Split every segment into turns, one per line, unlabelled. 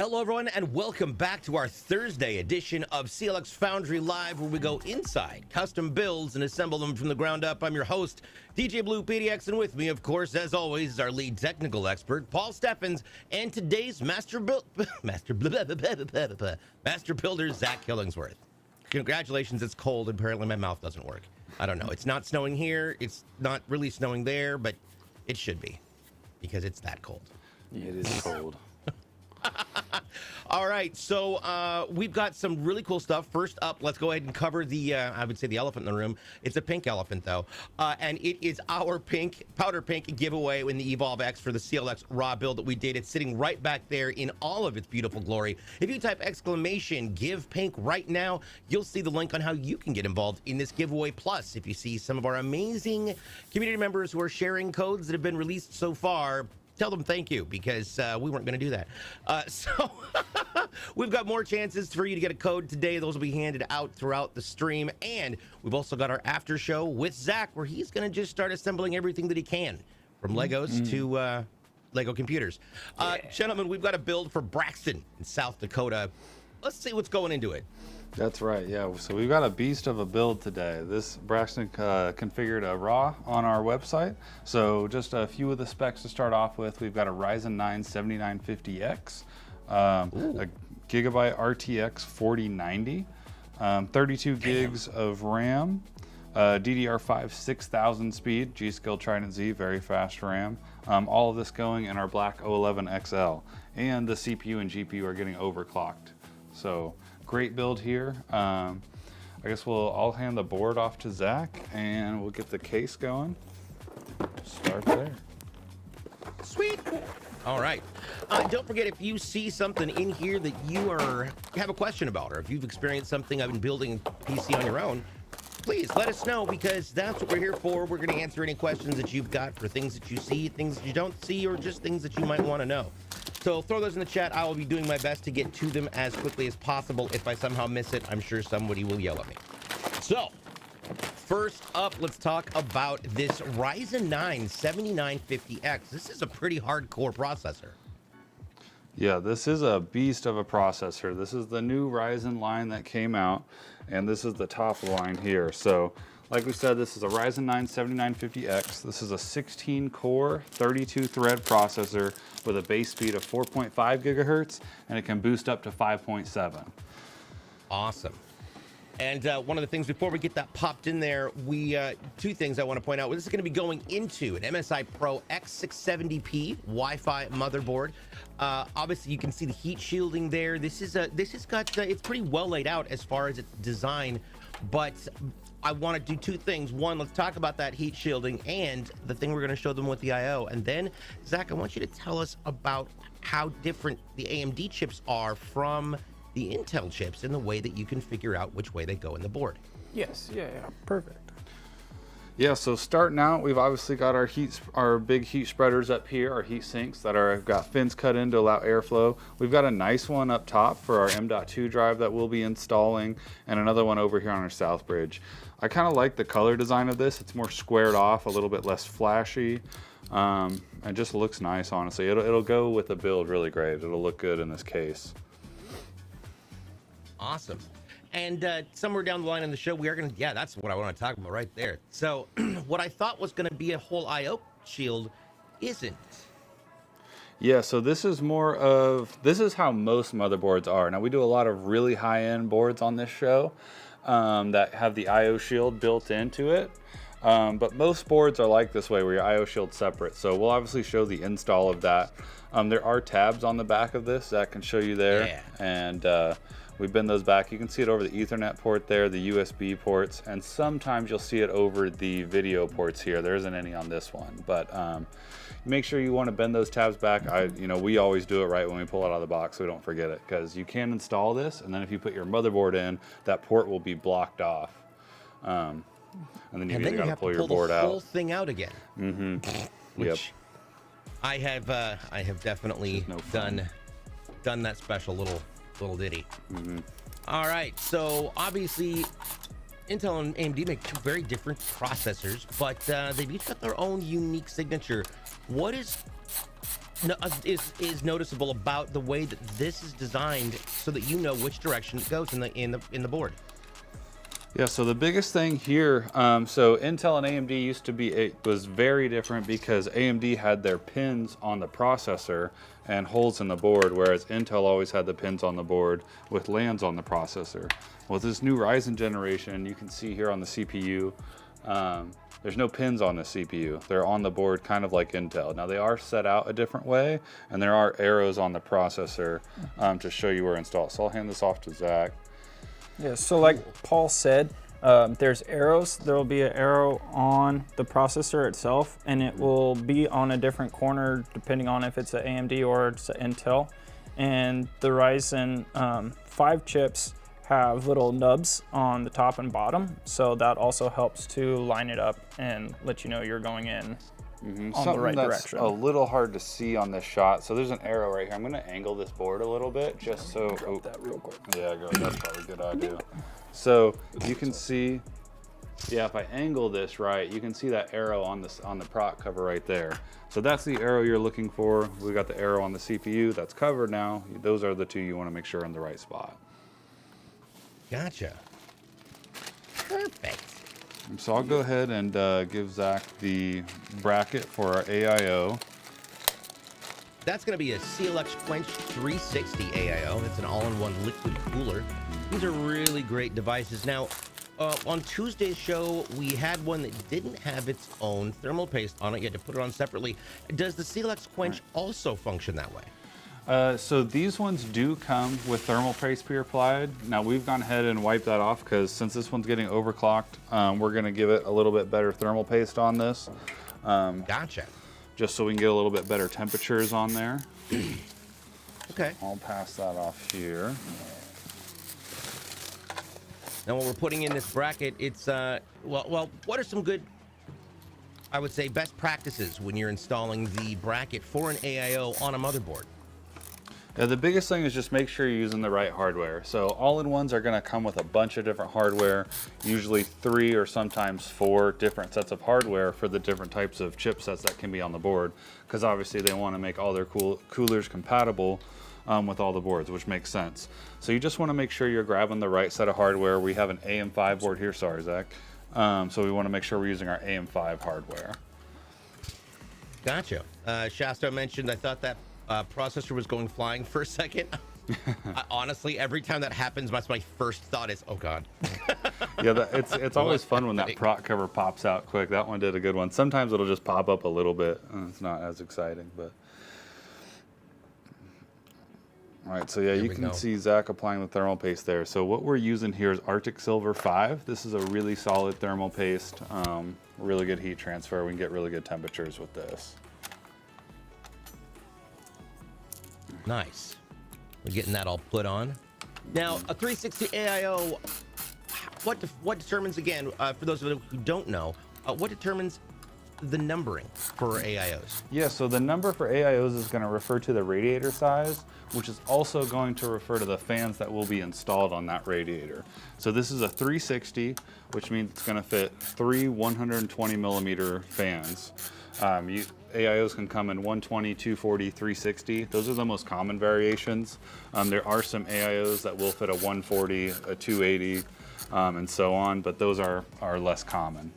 Hello everyone and welcome back to our Thursday edition of CLX Foundry Live, where we go inside custom builds and assemble them from the ground up. I'm your host, DJ BluePDX, and with me, of course, as always, is our lead technical expert, Paul Steffens, and today's master builder, Zack Killingsworth. Congratulations, it's cold. Apparently my mouth doesn't work. I don't know. It's not snowing here. It's not really snowing there, but it should be because it's that cold.
Yeah, it is cold.
All right, so we've got some really cool stuff. First up, let's go ahead and cover the, I would say the elephant in the room. It's a pink elephant, though, and it is our powder pink giveaway in the Evolve X for the CLX Raw build that we did. It's sitting right back there in all of its beautiful glory. If you type !give pink right now, you'll see the link on how you can get involved in this giveaway. Plus, if you see some of our amazing community members who are sharing codes that have been released so far, tell them thank you, because we weren't going to do that. So we've got more chances for you to get a code today. Those will be handed out throughout the stream. And we've also got our after show with Zack, where he's going to just start assembling everything that he can, from Legos to Lego computers. Gentlemen, we've got a build for Braxton in South Dakota. Let's see what's going into it.
That's right, yeah. So we've got a beast of a build today. This Braxton configured a raw on our website. So just a few of the specs to start off with. We've got a Ryzen 9 7950X, a Gigabyte RTX 4090, 32 gigs of RAM, DDR5 6000 speed, GSkill Trident Z, very fast RAM. All of this going in our black O11DXL. And the CPU and GPU are getting overclocked. So great build here. I guess I'll hand the board off to Zack and we'll get the case going. Start there.
Sweet. All right. Don't forget, if you see something in here that you have a question about, or if you've experienced something I've been building a PC on your own, please let us know, because that's what we're here for. We're going to answer any questions that you've got for things that you see, things that you don't see, or just things that you might want to know. So throw those in the chat. I will be doing my best to get to them as quickly as possible. If I somehow miss it, I'm sure somebody will yell at me. So first up, let's talk about this Ryzen 9 7950X. This is a pretty hardcore processor.
Yeah, this is a beast of a processor. This is the new Ryzen line that came out, and this is the top line here. So like we said, this is a Ryzen 9 7950X. This is a 16-core, 32-thread processor with a base speed of 4.5 gigahertz, and it can boost up to 5.7.
Awesome. And one of the things, before we get that popped in there, two things I want to point out. This is going to be going into an MSI Pro X670-P Wi-Fi motherboard. Obviously, you can see the heat shielding there. It's pretty well laid out as far as its design, but I want to do two things. One, let's talk about that heat shielding and the thing we're going to show them with the I/O. And then, Zack, I want you to tell us about how different the AMD chips are from the Intel chips in the way that you can figure out which way they go in the board.
Yes, yeah, perfect.
Yeah, so starting out, we've obviously got our big heat spreaders up here, our heat sinks that have got fins cut in to allow airflow. We've got a nice one up top for our M.2 drive that we'll be installing, and another one over here on our south bridge. I kind of like the color design of this. It's more squared off, a little bit less flashy, and just looks nice, honestly. It'll go with the build really great. It'll look good in this case.
Awesome. And somewhere down the line in the show, we are going to, that's what I want to talk about right there. So what I thought was going to be a whole I/O shield isn't.
Yeah, so this is how most motherboards are. Now, we do a lot of really high-end boards on this show that have the I/O shield built into it. But most boards are like this way, where your I/O shield's separate. So we'll obviously show the install of that. There are tabs on the back of this that can show you there.
Yeah.
And we bend those back. You can see it over the Ethernet port there, the USB ports, and sometimes you'll see it over the video ports here. There isn't any on this one, but make sure you want to bend those tabs back. We always do it right when we pull it out of the box so we don't forget it, because you can install this, and then if you put your motherboard in, that port will be blocked off. And then you got to pull your board out.
The whole thing out again.
Mm-hmm.
Which
Yep.
I have definitely done that special little ditty.
Mm-hmm.
All right, so obviously Intel and AMD make two very different processors, but they've each got their own unique signature. What is is noticeable about the way that this is designed, so that you know which direction it goes in the board?
Yeah, so the biggest thing here, so Intel and AMD used to be, it was very different because AMD had their pins on the processor and holes in the board, whereas Intel always had the pins on the board with lands on the processor. With this new Ryzen generation, you can see here on the CPU, there's no pins on the CPU. They're on the board kind of like Intel. Now they are set out a different way, and there are arrows on the processor to show you where to install. So I'll hand this off to Zach.
Yeah, so like Paul said, there's arrows. There will be an arrow on the processor itself, and it will be on a different corner depending on if it's an AMD or it's an Intel. And the Ryzen 5 chips have little nubs on the top and bottom, so that also helps to line it up and let you know you're going in on the right direction.
A little hard to see on this shot. So there's an arrow right here. I'm going to angle this board a little bit just so.
Drop that real quick.
Yeah, that's probably a good idea. So you can see, yeah, if I angle this right, you can see that arrow on the prop cover right there. So that's the arrow you're looking for. We got the arrow on the CPU that's covered now. Those are the two you want to make sure are in the right spot.
Gotcha. Perfect.
So I'll go ahead and give Zach the bracket for our AIO.
That's going to be a CLX Quench 360 AIO. It's an all-in-one liquid cooler. These are really great devices. Now, on Tuesday's show, we had one that didn't have its own thermal paste on it. You had to put it on separately. Does the CLX Quench also function that way?
So these ones do come with thermal paste pre-applied. Now we've gone ahead and wiped that off because since this one's getting overclocked, we're going to give it a little bit better thermal paste on this.
Gotcha.
Just so we can get a little bit better temperatures on there.
Okay.
I'll pass that off here.
Now, when we're putting in this bracket, it's well, what are some good, I would say, best practices when you're installing the bracket for an AIO on a motherboard?
Yeah, the biggest thing is just make sure you're using the right hardware. So all-in-ones are going to come with a bunch of different hardware, usually 3 or sometimes 4 different sets of hardware for the different types of chipsets that can be on the board, because obviously they want to make all their coolers compatible with all the boards, which makes sense. So you just want to make sure you're grabbing the right set of hardware. We have an AM5 board here, sorry Zach. So we want to make sure we're using our AM5 hardware.
Gotcha. Shasta mentioned, I thought that processor was going flying for a second. Honestly, every time that happens, my first thought is, oh God.
Yeah, it's always fun when that prop cover pops out quick. That one did a good one. Sometimes it'll just pop up a little bit. It's not as exciting, but. All right, so yeah, you can see Zach applying the thermal paste there. So what we're using here is Arctic Silver 5. This is a really solid thermal paste, really good heat transfer. We can get really good temperatures with this.
Nice. We're getting that all put on. Now, a 360 AIO, what determines, again, for those of you who don't know, what determines the numbering for AIOs?
Yeah, so the number for AIOs is going to refer to the radiator size, which is also going to refer to the fans that will be installed on that radiator. So this is a 360, which means it's going to fit 3 120 millimeter fans. AIOs can come in 120, 240, 360. Those are the most common variations. There are some AIOs that will fit a 140, a 280, and so on, but those are less common.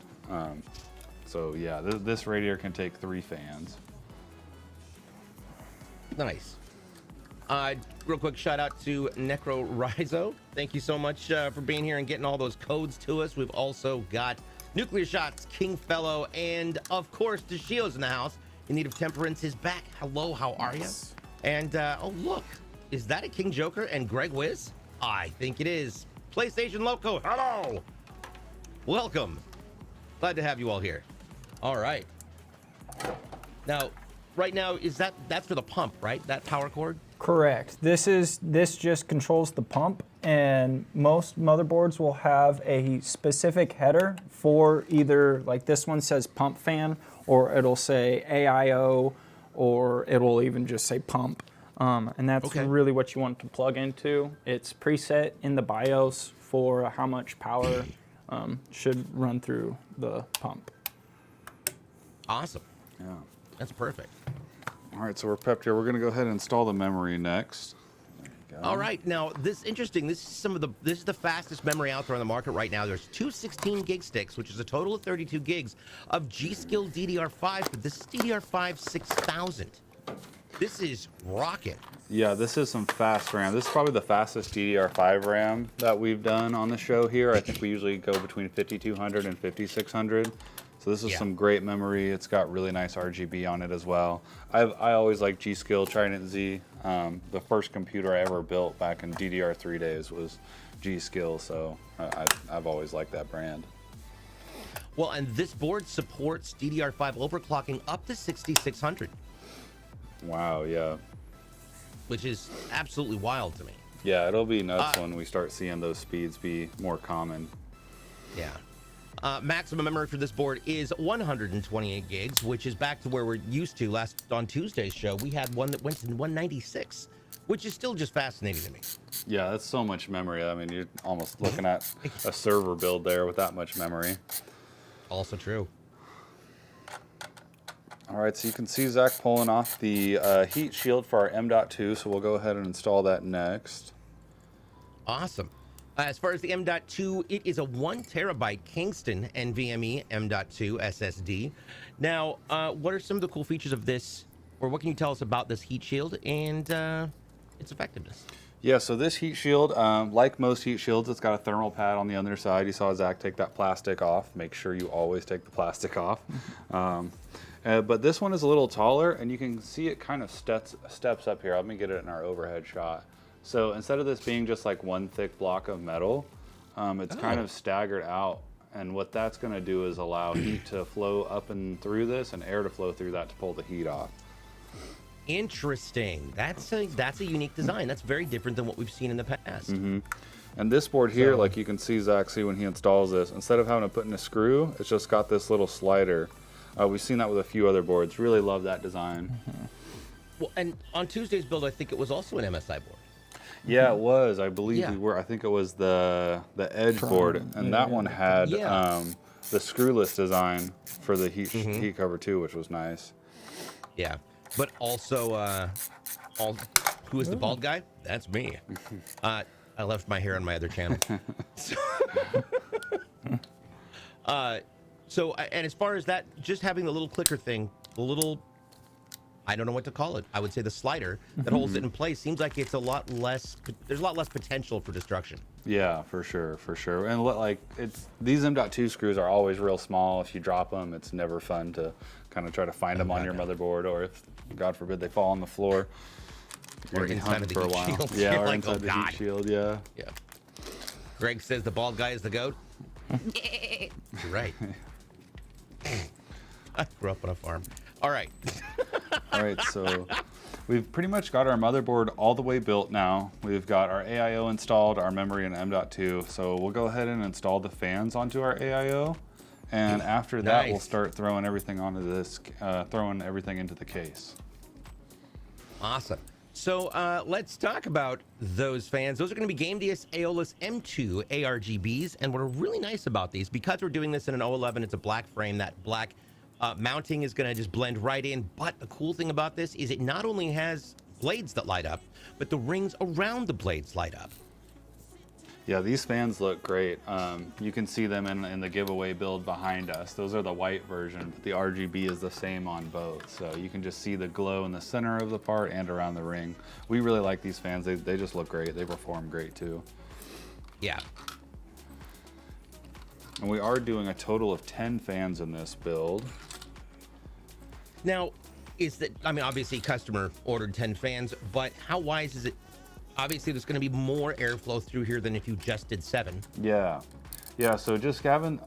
So yeah, this radiator can take 3 fans.
Nice. Real quick shout out to Necro Rizo. Thank you so much for being here and getting all those codes to us. We've also got Nuclear Shots, King Fellow, and of course, Dashio's in the house. In Need of Temperance is back. Hello, how are you? And oh look, is that a King Joker and Greg Wiz? I think it is. PlayStation Loco, hello. Welcome. Glad to have you all here. All right. Now, right now, that's for the pump, right? That power cord?
Correct. This just controls the pump, and most motherboards will have a specific header for either, like this one says pump fan, or it'll say AIO, or it'll even just say pump. And that's really what you want to plug into. It's preset in the BIOS for how much power should run through the pump.
Awesome.
Yeah.
That's perfect.
All right, so we're prepped here. We're gonna go ahead and install the memory next.
All right, now this is interesting. This is the fastest memory out there on the market right now. There's two 16 gig sticks, which is a total of 32 gigs of GSkill DDR5, but this is DDR5 6000. This is rocket.
Yeah, this is some fast RAM. This is probably the fastest DDR5 RAM that we've done on the show here. I think we usually go between 5200 and 5600. So this is some great memory. It's got really nice RGB on it as well. I always like GSkill Trident Z. The first computer I ever built back in DDR3 days was GSkill, so I've always liked that brand.
Well, and this board supports DDR5 overclocking up to 6600.
Wow, yeah.
Which is absolutely wild to me.
Yeah, it'll be nuts when we start seeing those speeds be more common.
Yeah. Maximum memory for this board is 128 gigs, which is back to where we're used to. Last on Tuesday's show, we had one that went to 196, which is still just fascinating to me.
Yeah, that's so much memory. I mean, you're almost looking at a server build there with that much memory.
Also true.
All right, so you can see Zach pulling off the heat shield for our M.2, so we'll go ahead and install that next.
Awesome. As far as the M.2, it is a 1 terabyte Kingston NVMe M.2 SSD. Now, what are some of the cool features of this, or what can you tell us about this heat shield and its effectiveness?
Yeah, so this heat shield, like most heat shields, it's got a thermal pad on the underside. You saw Zach take that plastic off. Make sure you always take the plastic off. But this one is a little taller, and you can see it kind of steps up here. Let me get it in our overhead shot. So instead of this being just like one thick block of metal, it's kind of staggered out. And what that's going to do is allow heat to flow up and through this and air to flow through that to pull the heat off.
Interesting. That's a unique design. That's very different than what we've seen in the past.
Mm-hmm. And this board here, like you can see Zach when he installs this, instead of having to put in a screw, it's just got this little slider. We've seen that with a few other boards. Really love that design.
Mm-hmm. Well, and on Tuesday's build, I think it was also an MSI board.
Yeah, it was. I believe we were. I think it was the Edge board, and that one had the screwless design for the heat cover too, which was nice.
Yeah, but also, who is the bald guy? That's me. I left my hair on my other channel. So, and as far as that, just having the little clicker thing, the little, I don't know what to call it. I would say the slider that holds it in place seems like it's a lot less, there's a lot less potential for destruction.
Yeah, for sure, for sure. And like these M.2 screws are always real small. If you drop them, it's never fun to kind of try to find them on your motherboard, or if, God forbid, they fall on the floor.
Or inside of the heat shield.
Yeah, or
like,
inside the heat shield, yeah.
Yeah. Greg says the bald guy is the goat. You're right. I grew up on a farm. All right.
All right, so we've pretty much got our motherboard all the way built now. We've got our AIO installed, our memory in M.2. So we'll go ahead and install the fans onto our AIO. And after that, we'll start throwing everything onto this, throwing everything into the case.
Awesome. So let's talk about those fans. Those are going to be GameDS AEOLUS M2 ARGBs. And what's really nice about these, because we're doing this in an O11, it's a black frame. That black mounting is going to just blend right in. But the cool thing about this is it not only has blades that light up, but the rings around the blades light up.
Yeah, these fans look great. You can see them in the giveaway build behind us. Those are the white version, but the RGB is the same on both. So you can just see the glow in the center of the part and around the ring. We really like these fans. They just look great. They perform great too.
Yeah.
And we are doing a total of 10 fans in this build.
Now, is that, I mean, obviously customer ordered 10 fans, but how wise is it? Obviously, there's going to be more airflow through here than if you just did 7.
Yeah. Yeah, so just Gavin,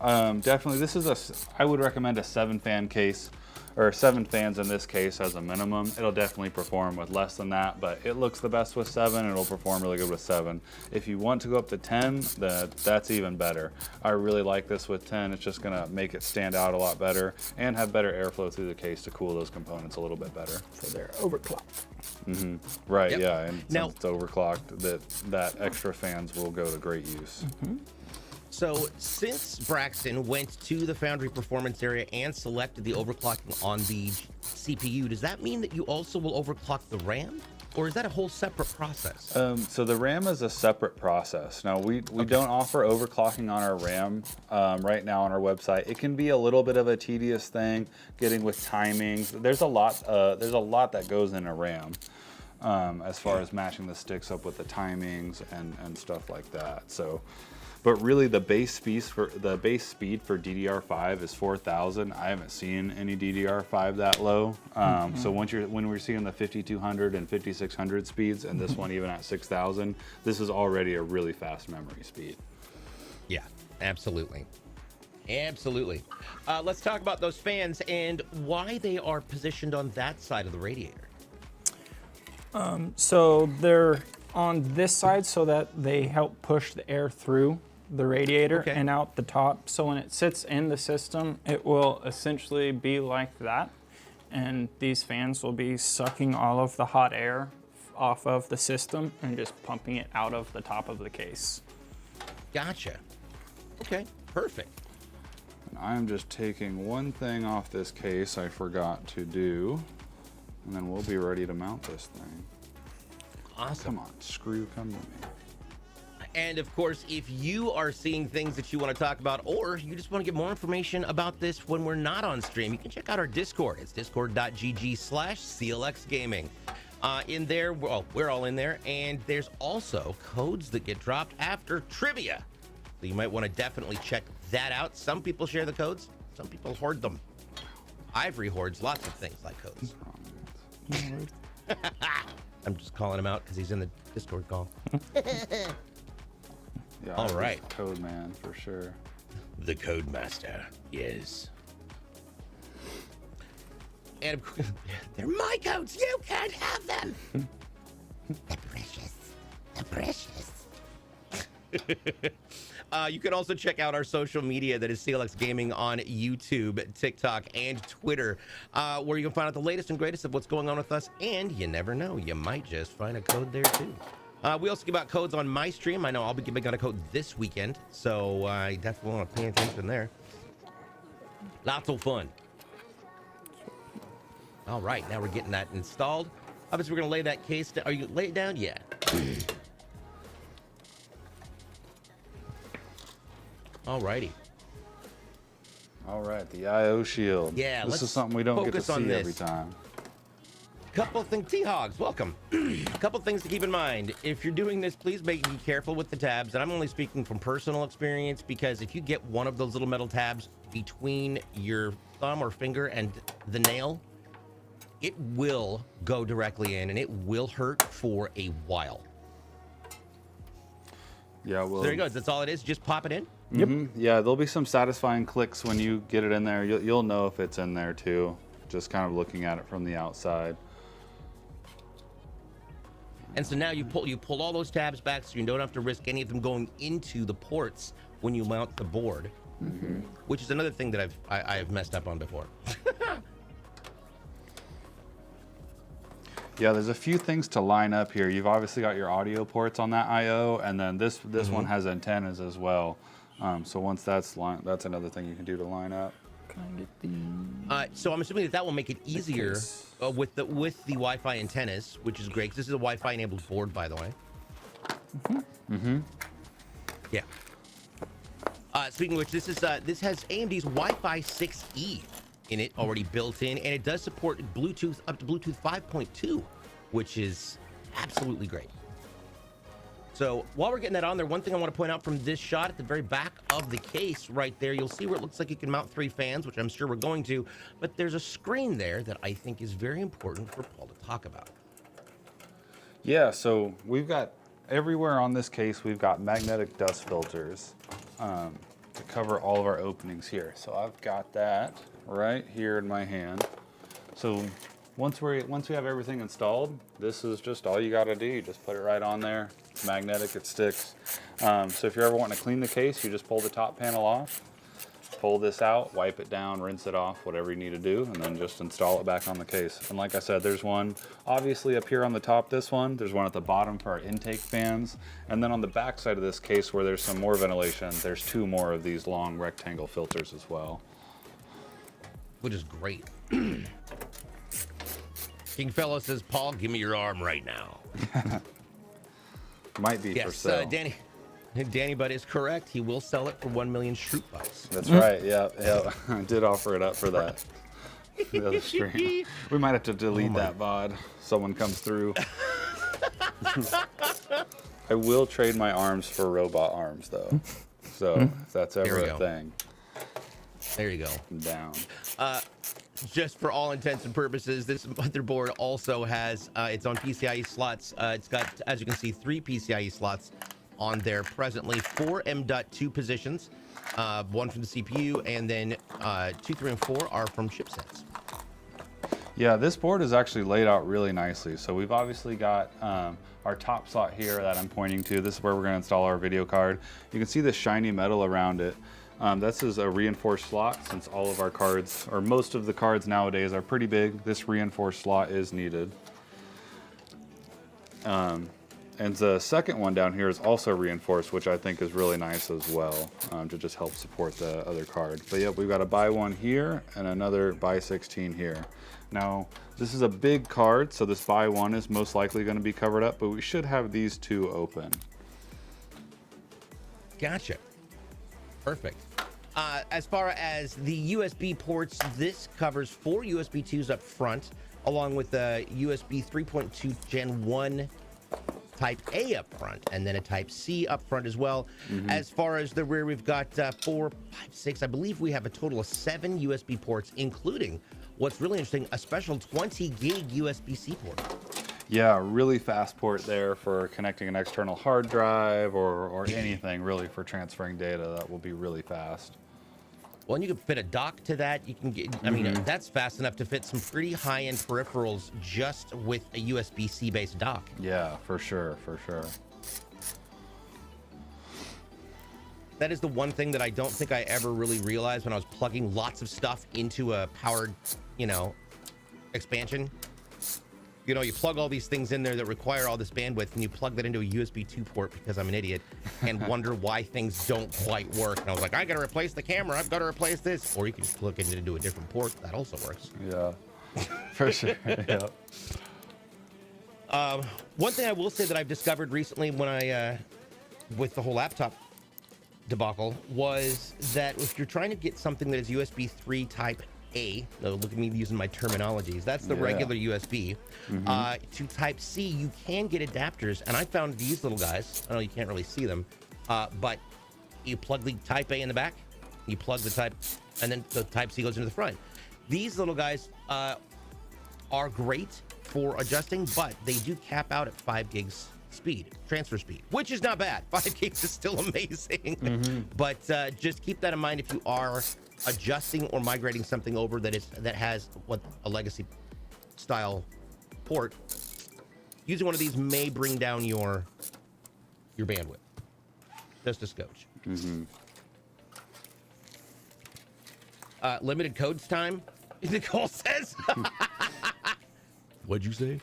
definitely, this is I would recommend a 7 fan case, or 7 fans in this case as a minimum. It'll definitely perform with less than that, but it looks the best with 7, and it'll perform really good with 7. If you want to go up to 10, that's even better. I really like this with 10. It's just gonna make it stand out a lot better and have better airflow through the case to cool those components a little bit better.
So they're overclocked.
Mm-hmm. Right, yeah, and
now,
since it's overclocked, that extra fans will go to great use.
Mm-hmm.
So since Braxton went to the Foundry performance area and selected the overclocking on the CPU, does that mean that you also will overclock the RAM? Or is that a whole separate process?
So the RAM is a separate process. Now we don't offer overclocking on our RAM right now on our website. It can be a little bit of a tedious thing, getting with timings. There's a lot that goes in a RAM as far as matching the sticks up with the timings and stuff like that. So, but really the base speed for DDR5 is 4,000. I haven't seen any DDR5 that low. So when we're seeing the 5200 and 5600 speeds, and this one even at 6,000, this is already a really fast memory speed.
Yeah, absolutely. Absolutely. Let's talk about those fans and why they are positioned on that side of the radiator.
So they're on this side so that they help push the air through the radiator and out the top. So when it sits in the system, it will essentially be like that. And these fans will be sucking all of the hot air off of the system and just pumping it out of the top of the case.
Gotcha. Okay, perfect.
And I'm just taking one thing off this case I forgot to do, and then we'll be ready to mount this thing.
Awesome.
Come on, screw, come to me.
And of course, if you are seeing things that you want to talk about, or you just want to get more information about this when we're not on stream, you can check out our Discord. It's discord.gg/CLX Gaming. In there, well, we're all in there, and there's also codes that get dropped after trivia. So you might want to definitely check that out. Some people share the codes, some people hoard them. Ivory hoards lots of things like codes. I'm just calling him out because he's in the Discord call.
Yeah,
all right.
Code man for sure.
The Code Master, yes. And of course, they're my codes. You can't have them. They're precious. They're precious. You can also check out our social media that is CLX Gaming on YouTube, TikTok, and Twitter, where you can find out the latest and greatest of what's going on with us. And you never know, you might just find a code there too. We also give out codes on my stream. I know I'll be giving out a code this weekend, so I definitely want to pay attention there. Lots of fun. All right, now we're getting that installed. Obviously, we're going to lay that case down. Are you lay it down? Yeah. All righty.
All right, the IO shield.
Yeah,
this is something we don't get to see
this.
every time.
Couple things, T-Hogs, welcome. Couple things to keep in mind. If you're doing this, please be careful with the tabs. And I'm only speaking from personal experience, because if you get one of those little metal tabs between your thumb or finger and the nail, it will go directly in and it will hurt for a while.
Yeah, well,
So there you go. That's all it is. Just pop it in.
Yep.
Yeah, there'll be some satisfying clicks when you get it in there. You'll know if it's in there too, just kind of looking at it from the outside.
And so now you pull all those tabs back, so you don't have to risk any of them going into the ports when you mount the board, which is another thing that I've messed up on before.
Yeah, there's a few things to line up here. You've obviously got your audio ports on that I/O, and then this one has antennas as well. So once that's another thing you can do to line up.
Can I get the...
So I'm assuming that will make it easier with the Wi-Fi antennas, which is great, because this is a Wi-Fi enabled board, by the way. Yeah. Speaking of which, this has AMD's Wi-Fi 6E in it already built in, and it does support Bluetooth up to Bluetooth 5.2, which is absolutely great. So while we're getting that on there, one thing I want to point out from this shot at the very back of the case right there, you'll see where it looks like you can mount 3 fans, which I'm sure we're going to, but there's a screen there that I think is very important for Paul to talk about.
Yeah, so we've got everywhere on this case, we've got magnetic dust filters to cover all of our openings here. So I've got that right here in my hand. So once we have everything installed, this is just all you got to do. You just put it right on there. It's magnetic, it sticks. So if you're ever wanting to clean the case, you just pull the top panel off, pull this out, wipe it down, rinse it off, whatever you need to do, and then just install it back on the case. And like I said, there's one obviously up here on the top, this one. There's one at the bottom for our intake fans. And then on the back side of this case where there's some more ventilation, there's 2 more of these long rectangle filters as well.
Which is great. Kingfellow says, Paul, give me your arm right now.
Might be for sale.
Danny Butt is correct. He will sell it for 1 million Shroot bucks.
That's right. Yeah. I did offer it up for that. The other stream. We might have to delete that VOD. Someone comes through. I will trade my arms for robot arms, though. So if that's ever a thing.
There you go.
I'm down.
Just for all intents and purposes, this motherboard also has its own PCIe slots. It's got, as you can see, 3 PCIe slots on there presently, 4 M.2 positions, 1 from the CPU, and then 2, 3, and 4 are from chipsets.
Yeah, this board is actually laid out really nicely. So we've obviously got our top slot here that I'm pointing to. This is where we're going to install our video card. You can see the shiny metal around it. This is a reinforced slot, since all of our cards, or most of the cards nowadays, are pretty big. This reinforced slot is needed. And the second one down here is also reinforced, which I think is really nice as well, to just help support the other card. But yeah, we've got a buy 1 here and another buy 16 here. Now, this is a big card, so this buy 1 is most likely going to be covered up, but we should have these 2 open.
Gotcha. Perfect. As far as the USB ports, this covers 4 USB 2s up front, along with the USB 3.2 Gen 1 Type A up front, and then a Type C up front as well. As far as the rear, we've got 4, 5, 6. I believe we have a total of 7 USB ports, including, what's really interesting, a special 20 gig USB-C port.
Yeah, really fast port there for connecting an external hard drive or anything really for transferring data. That will be really fast.
Well, and you can fit a dock to that. You can get, I mean, that's fast enough to fit some pretty high-end peripherals just with a USB-C based dock.
Yeah, for sure, for sure.
That is the one thing that I don't think I ever really realized when I was plugging lots of stuff into a powered, you know, expansion. You know, you plug all these things in there that require all this bandwidth, and you plug that into a USB 2 port because I'm an idiot, and wonder why things don't quite work. And I was like, I got to replace the camera. I've got to replace this. Or you can plug it into a different port. That also works.
Yeah, for sure. Yeah.
One thing I will say that I've discovered recently when I, with the whole laptop debacle, was that if you're trying to get something that is USB 3 Type A, look at me using my terminologies, that's the regular USB, to Type C, you can get adapters, and I found these little guys. I know you can't really see them, but you plug the Type A in the back, you plug the Type, and then the Type C goes into the front. These little guys are great for adjusting, but they do cap out at 5 gigs speed, transfer speed, which is not bad. 5 gigs is still amazing. But just keep that in mind if you are adjusting or migrating something over that has what a legacy style port. Using one of these may bring down your bandwidth just a scotch. Limited codes time, Nicole says. What'd you say?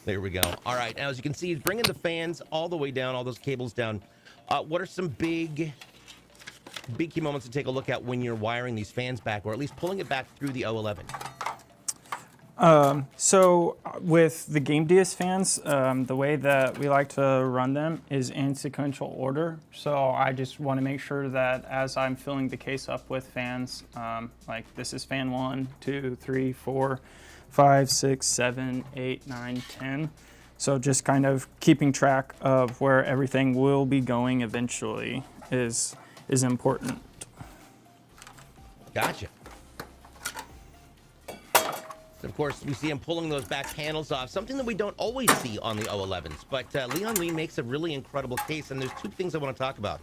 There we go. All right, now as you can see, he's bringing the fans all the way down, all those cables down. What are some big key moments to take a look at when you're wiring these fans back, or at least pulling it back through the O11?
So with the Game DS fans, the way that we like to run them is in sequential order. So I just want to make sure that as I'm filling the case up with fans, like this is fan 1, 2, 3, 4, 5, 6, 7, 8, 9, 10. So just kind of keeping track of where everything will be going eventually is important.
Gotcha. Of course, we see him pulling those back panels off, something that we don't always see on the O11s. But Leon Lee makes a really incredible case, and there's 2 things I want to talk about.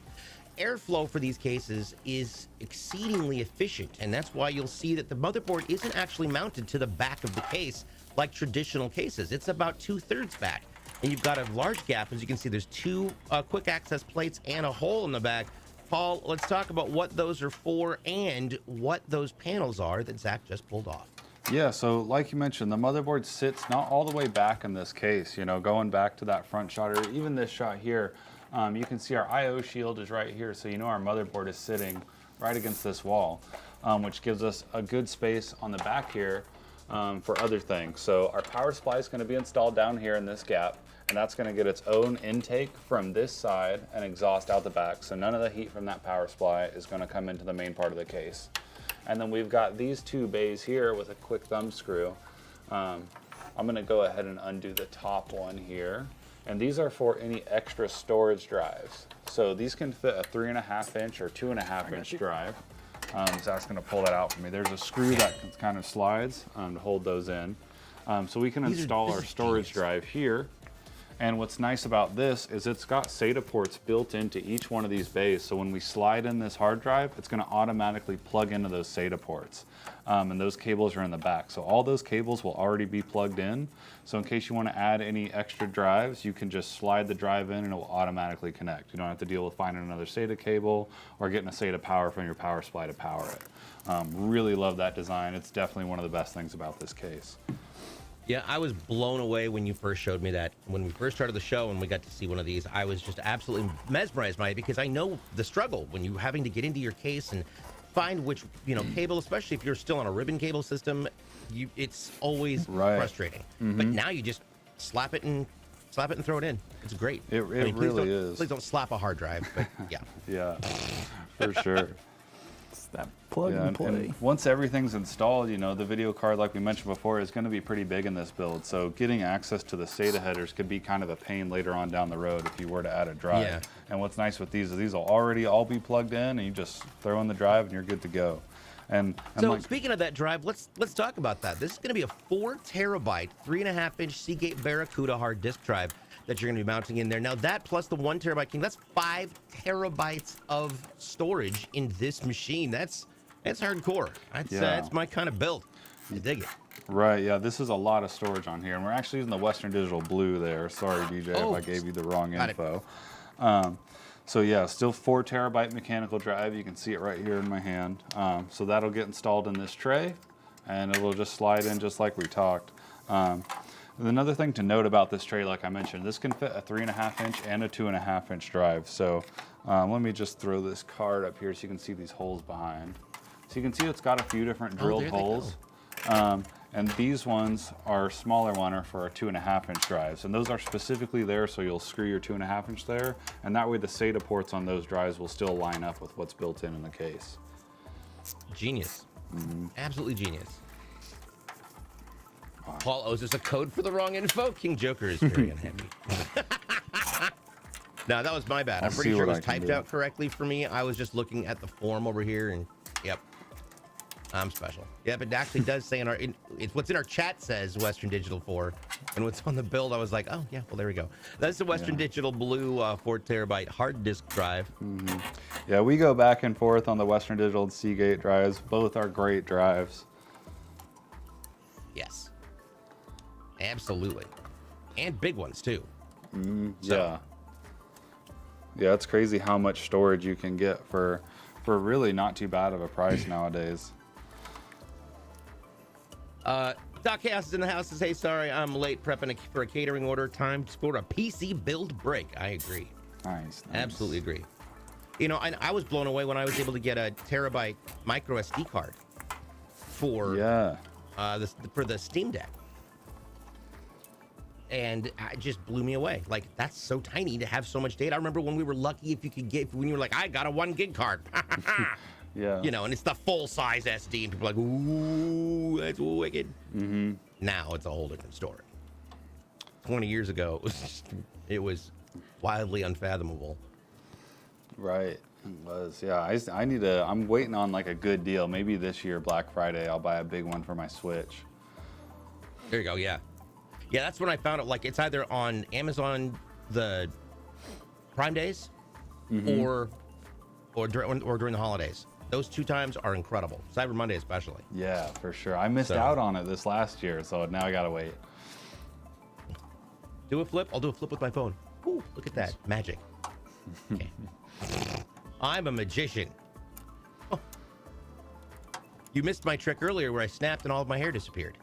Airflow for these cases is exceedingly efficient, and that's why you'll see that the motherboard isn't actually mounted to the back of the case like traditional cases. It's about 2/3 back, and you've got a large gap. As you can see, there's 2 quick access plates and a hole in the back Paul, let's talk about what those are for and what those panels are that Zack just pulled off.
Yeah, so like you mentioned, the motherboard sits not all the way back in this case, you know, going back to that front shot or even this shot here, you can see our I/O shield is right here, so you know our motherboard is sitting right against this wall, which gives us a good space on the back here for other things. So our power supply is going to be installed down here in this gap, and that's going to get its own intake from this side and exhaust out the back. So none of the heat from that power supply is going to come into the main part of the case. And then we've got these two bays here with a quick thumb screw. I'm going to go ahead and undo the top one here. And these are for any extra storage drives. So these can fit a 3.5 inch or 2.5 inch drive. Zach's going to pull that out for me. There's a screw that kind of slides to hold those in. So we can install our storage drive here. And what's nice about this is it's got SATA ports built into each one of these bays. So when we slide in this hard drive, it's going to automatically plug into those SATA ports. And those cables are in the back. So all those cables will already be plugged in. So in case you want to add any extra drives, you can just slide the drive in and it will automatically connect. You don't have to deal with finding another SATA cable or getting a SATA power from your power supply to power it. Really love that design. It's definitely one of the best things about this case.
Yeah, I was blown away when you first showed me that. When we first started the show and we got to see one of these, I was just absolutely mesmerized by it because I know the struggle when you're having to get into your case and find which, you know, cable, especially if you're still on a ribbon cable system, it's always frustrating. But now you just slap it and throw it in. It's great.
It really is.
Please don't slap a hard drive, but yeah.
Yeah, for sure.
That plug and play.
And once everything's installed, you know, the video card, like we mentioned before, is going to be pretty big in this build. So getting access to the SATA headers could be kind of a pain later on down the road if you were to add a drive.
Yeah.
And what's nice with these is these will already all be plugged in, and you just throw in the drive and you're good to go. And
so
like,
speaking of that drive, let's talk about that. This is going to be a 4 terabyte, 3.5 inch Seagate Barracuda hard disk drive that you're going to be mounting in there. Now that plus the 1 terabyte King, that's 5 terabytes of storage in this machine. That's hardcore. That's my kind of build. I dig it.
Right, yeah, this is a lot of storage on here, and we're actually using the Western Digital Blue there. Sorry, DJ, if I gave you the wrong info. So yeah, still 4 terabyte mechanical drive. You can see it right here in my hand. So that'll get installed in this tray, and it'll just slide in just like we talked. Another thing to note about this tray, like I mentioned, this can fit a 3.5 inch and a 2.5 inch drive. So let me just throw this card up here so you can see these holes behind. So you can see it's got a few different drilled holes. And these ones are smaller one are for our 2.5 inch drives. And those are specifically there so you'll screw your 2.5 inch there. And that way the SATA ports on those drives will still line up with what's built in the case. Genius.
Absolutely genius. Paul owes us a code for the wrong info. King Joker is very unhappy. No, that was my bad. I'm pretty sure it was typed out correctly for me. I was just looking at the form over here and yep. I'm special. Yep, it actually does say it's what's in our chat says Western Digital 4, and what's on the build, I was like, oh yeah, well there we go. That's the Western Digital Blue 4 terabyte hard disk drive.
Yeah, we go back and forth on the Western Digital and Seagate drives. Both are great drives.
Yes, absolutely, and big ones too.
Yeah, it's crazy how much storage you can get for really not too bad of a price nowadays.
Doc Chaos is in the house. Says, hey, sorry, I'm late prepping for a catering order. Time for a PC build break. I agree.
Nice.
Absolutely agree. You know, I was blown away when I was able to get a terabyte micro SD card for for the Steam Deck. And it just blew me away. Like, that's so tiny to have so much data. I remember when we were lucky if you could get, when you were like, I got a 1 gig card.
Yeah.
You know, and it's the full size SD, and people are like, ooh, that's wicked. Now it's a whole different story. 20 years ago, it was wildly unfathomable.
Right. It was. Yeah. I'm waiting on like a good deal. Maybe this year, Black Friday, I'll buy a big one for my Switch.
There you go. Yeah. Yeah, that's when I found it. Like, it's either on Amazon the Prime Days or during the holidays. Those 2 times are incredible. Cyber Monday especially.
Yeah, for sure. I missed out on it this last year, so now I gotta wait.
Do a flip? I'll do a flip with my phone. Ooh, look at that. Magic. Okay. I'm a magician. Oh. You missed my trick earlier where I snapped and all of my hair disappeared.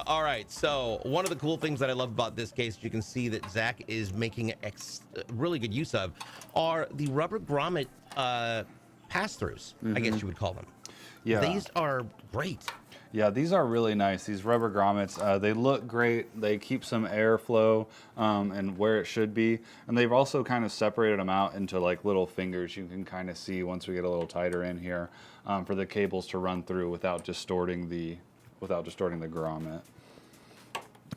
All right, so one of the cool things that I love about this case, you can see that Zack is making really good use of, are the rubber grommet pass-throughs, I guess you would call them.
Yeah.
These are great.
Yeah, these are really nice. These rubber grommets, they look great. They keep some airflow and where it should be. And they've also kind of separated them out into like little fingers. You can kind of see once we get a little tighter in here for the cables to run through without distorting the grommet.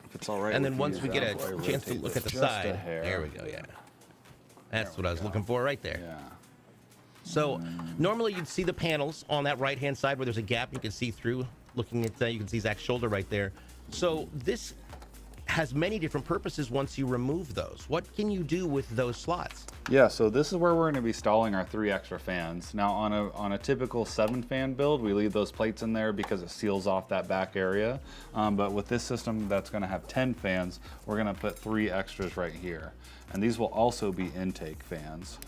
If it's all right.
And then once we get a chance to look at the side, there we go. Yeah, that's what I was looking for right there.
Yeah.
So normally you'd see the panels on that right-hand side where there's a gap you can see through. Looking at you can see Zack's shoulder right there. So this has many different purposes once you remove those. What can you do with those slots?
Yeah, so this is where we're going to be installing our 3 extra fans. Now on a typical 7-fan build, we leave those plates in there because it seals off that back area. But with this system that's going to have 10 fans, we're going to put 3 extras right here. And these will also be intake fans.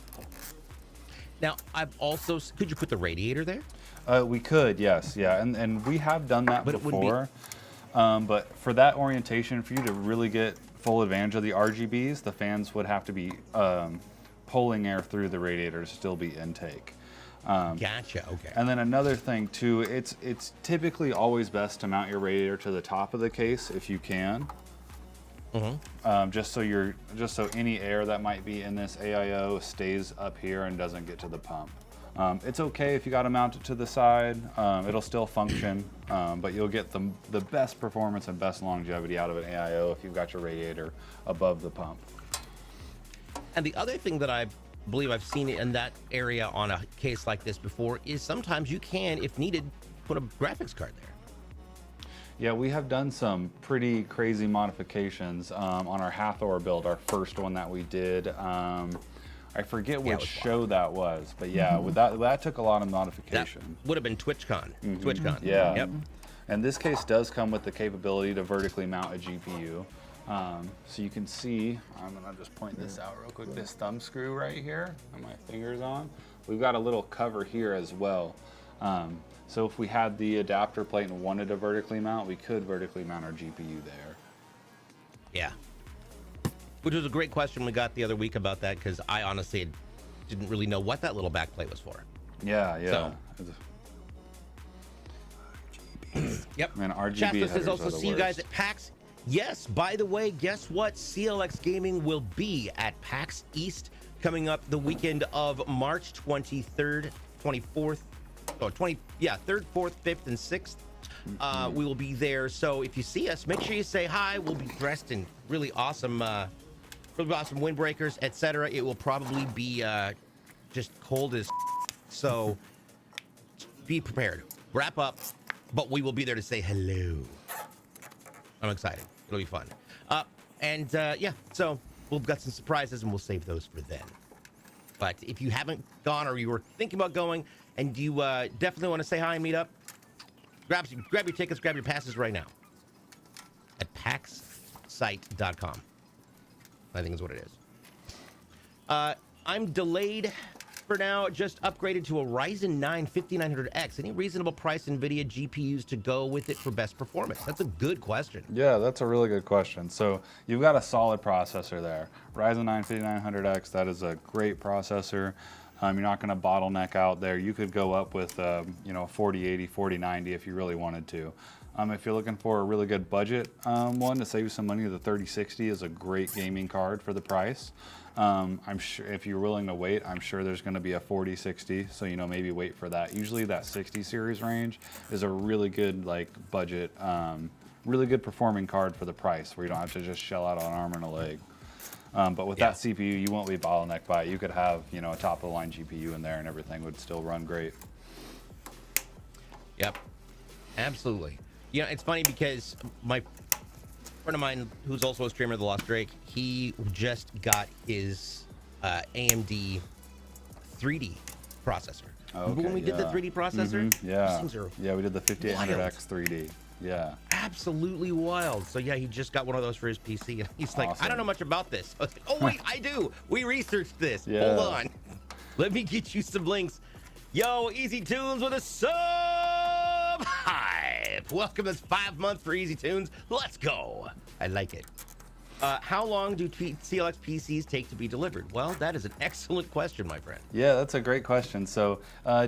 Now, could you put the radiator there?
We could, yes, yeah, and we have done that before. But for that orientation, for you to really get full advantage of the RGBs, the fans would have to be pulling air through the radiator to still be intake.
Gotcha. Okay.
And then another thing too, it's typically always best to mount your radiator to the top of the case if you can. Just so any air that might be in this AIO stays up here and doesn't get to the pump. It's okay if you got to mount it to the side. It'll still function, but you'll get the best performance and best longevity out of an AIO if you've got your radiator above the pump.
And the other thing that I believe I've seen in that area on a case like this before is sometimes you can, if needed, put a graphics card there.
Yeah, we have done some pretty crazy modifications on our Hathor build, our first one that we did. I forget which show that was, but yeah, that took a lot of modification.
That would have been TwitchCon. TwitchCon.
Yeah.
Yep.
And this case does come with the capability to vertically mount a GPU. So you can see, I'm gonna just point this out real quick, this thumb screw right here that my finger's on. We've got a little cover here as well. So if we had the adapter plate and wanted to vertically mount, we could vertically mount our GPU there.
Yeah. Which was a great question we got the other week about that, because I honestly didn't really know what that little backplate was for.
Yeah, yeah.
Yep.
Man, RGB
Shasta says
headers
also
are the
see you guys
worst.
at PAX. Yes, by the way, guess what? CLX Gaming will be at PAX East coming up the weekend of March 23rd, 24th, or 3rd, 4th, 5th, and 6th. We will be there. So if you see us, make sure you say hi. We'll be dressed in really awesome windbreakers, etc. It will probably be just cold as so be prepared. Wrap up, but we will be there to say hello. I'm excited. It'll be fun. Yeah, so we've got some surprises and we'll save those for then. But if you haven't gone or you were thinking about going and you definitely want to say hi and meet up, grab your tickets, grab your passes right now at paxsite.com. I think is what it is. I'm delayed for now, just upgraded to a Ryzen 9 5900X. Any reasonable price NVIDIA GPUs to go with it for best performance? That's a good question.
Yeah, that's a really good question. So you've got a solid processor there. Ryzen 9 5900X, that is a great processor. You're not going to bottleneck out there. You could go up with, 4080, 4090 if you really wanted to. If you're looking for a really good budget one to save you some money, the 3060 is a great gaming card for the price. I'm sure if you're willing to wait, I'm sure there's going to be a 4060, so maybe wait for that. Usually that 60 series range is a really good budget, really good performing card for the price, where you don't have to just shell out an arm and a leg. But with that CPU, you won't be bottlenecked by it. You could have a top of the line GPU in there, and everything would still run great.
Yep, absolutely. It's funny because my friend of mine, who's also a streamer, The Lost Drake, he just got his AMD 3D processor.
Okay,
Remember when we did the 3D processor?
Yeah.
These things are
Yeah, we did the 5800X 3D. Yeah.
Absolutely wild. So yeah, he just got one of those for his PC, and he's like,
Awesome.
I don't know much about this. I was like, oh wait, I do. We researched this.
Yeah.
Hold on. Let me get you some links. Yo, Easy Tunes with a sub hype. Welcome. That's 5 months for Easy Tunes. Let's go. I like it. How long do CLX PCs take to be delivered? Well, that is an excellent question, my friend.
Yeah, that's a great question. So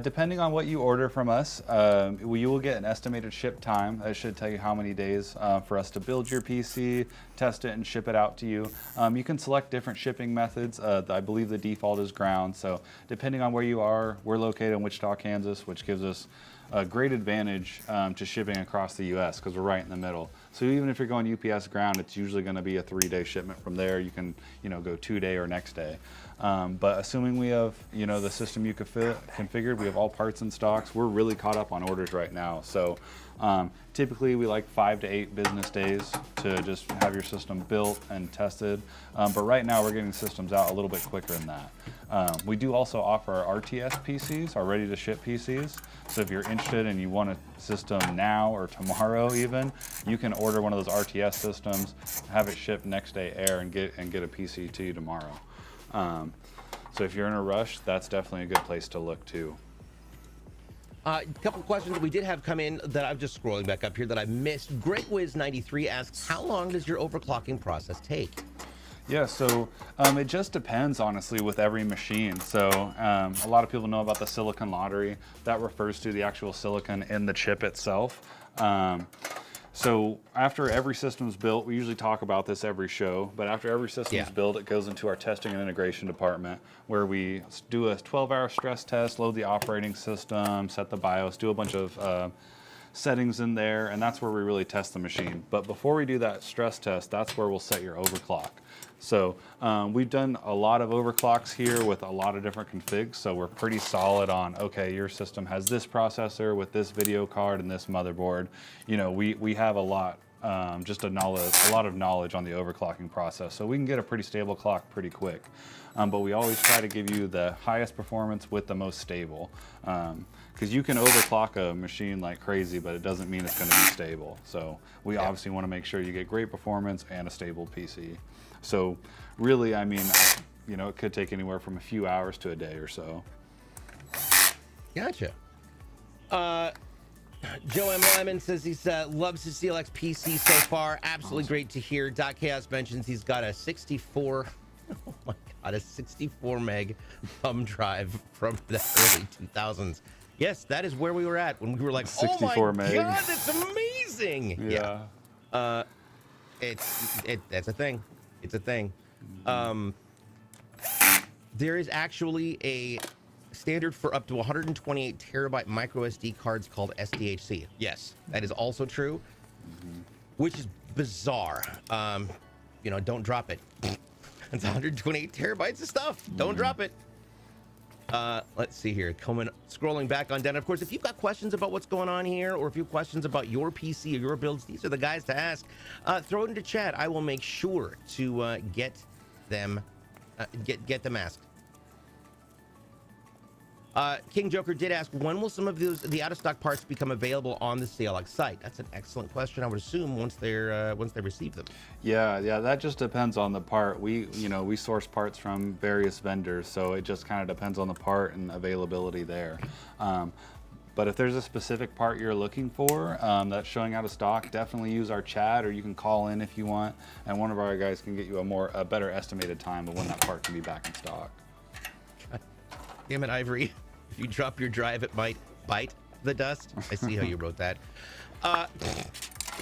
depending on what you order from us, you will get an estimated ship time. That should tell you how many days for us to build your PC, test it, and ship it out to you. You can select different shipping methods. I believe the default is ground. So depending on where you are, we're located in Wichita, Kansas, which gives us a great advantage to shipping across the U.S. because we're right in the middle. So even if you're going UPS ground, it's usually going to be a 3-day shipment from there. You can, go 2-day or next day. But assuming we have, the system you configured, we have all parts in stocks. We're really caught up on orders right now. So typically we like 5 to 8 business days to just have your system built and tested. But right now we're getting systems out a little bit quicker than that. We do also offer our RTS PCs, our ready to ship PCs. So if you're interested and you want a system now or tomorrow even, you can order one of those RTS systems, have it shipped next day air, and get a PC to you tomorrow. So if you're in a rush, that's definitely a good place to look too.
A couple questions that we did have come in that I'm just scrolling back up here that I missed. GreatWiz93 asks, how long does your overclocking process take?
Yeah, so it just depends, honestly, with every machine. So a lot of people know about the silicon lottery. That refers to the actual silicon in the chip itself. So after every system's built, we usually talk about this every show, but after every system's built, it goes into our testing and integration department where we do a 12-hour stress test, load the operating system, set the BIOS, do a bunch of settings in there, and that's where we really test the machine. But before we do that stress test, that's where we'll set your overclock. So we've done a lot of overclocks here with a lot of different configs, so we're pretty solid on, okay, your system has this processor with this video card and this motherboard. We have a lot, just a lot of knowledge on the overclocking process, so we can get a pretty stable clock pretty quick. But we always try to give you the highest performance with the most stable. Because you can overclock a machine like crazy, but it doesn't mean it's going to be stable. So we obviously want to make sure you get great performance and a stable PC. So really, it could take anywhere from a few hours to a day or so.
Gotcha. Joe M. Lyman says he loves his CLX PC so far. Absolutely great to hear. Dot Chaos mentions he's got a 64 meg thumb drive from the early 2000s. Yes, that is where we were at when we were like,
64
oh my
meg.
God, that's amazing.
Yeah.
That's a thing. It's a thing. There is actually a standard for up to 128 terabyte micro SD cards called SDHC. Yes, that is also true, which is bizarre. Don't drop it. It's 128 terabytes of stuff. Don't drop it. Let's see here. Scrolling back on down. Of course, if you've got questions about what's going on here, or if you have questions about your PC or your builds, these are the guys to ask. Throw it into chat. I will make sure to get them asked. King Joker did ask, when will some of the out-of-stock parts become available on the CLX site? That's an excellent question. I would assume once they receive them.
Yeah, that just depends on the part. We source parts from various vendors, so it just kind of depends on the part and availability there. But if there's a specific part you're looking for that's showing out of stock, definitely use our chat, or you can call in if you want, and one of our guys can get you a better estimated time of when that part can be back in stock.
Damn it, Ivory. If you drop your drive, it might bite the dust. I see how you wrote that.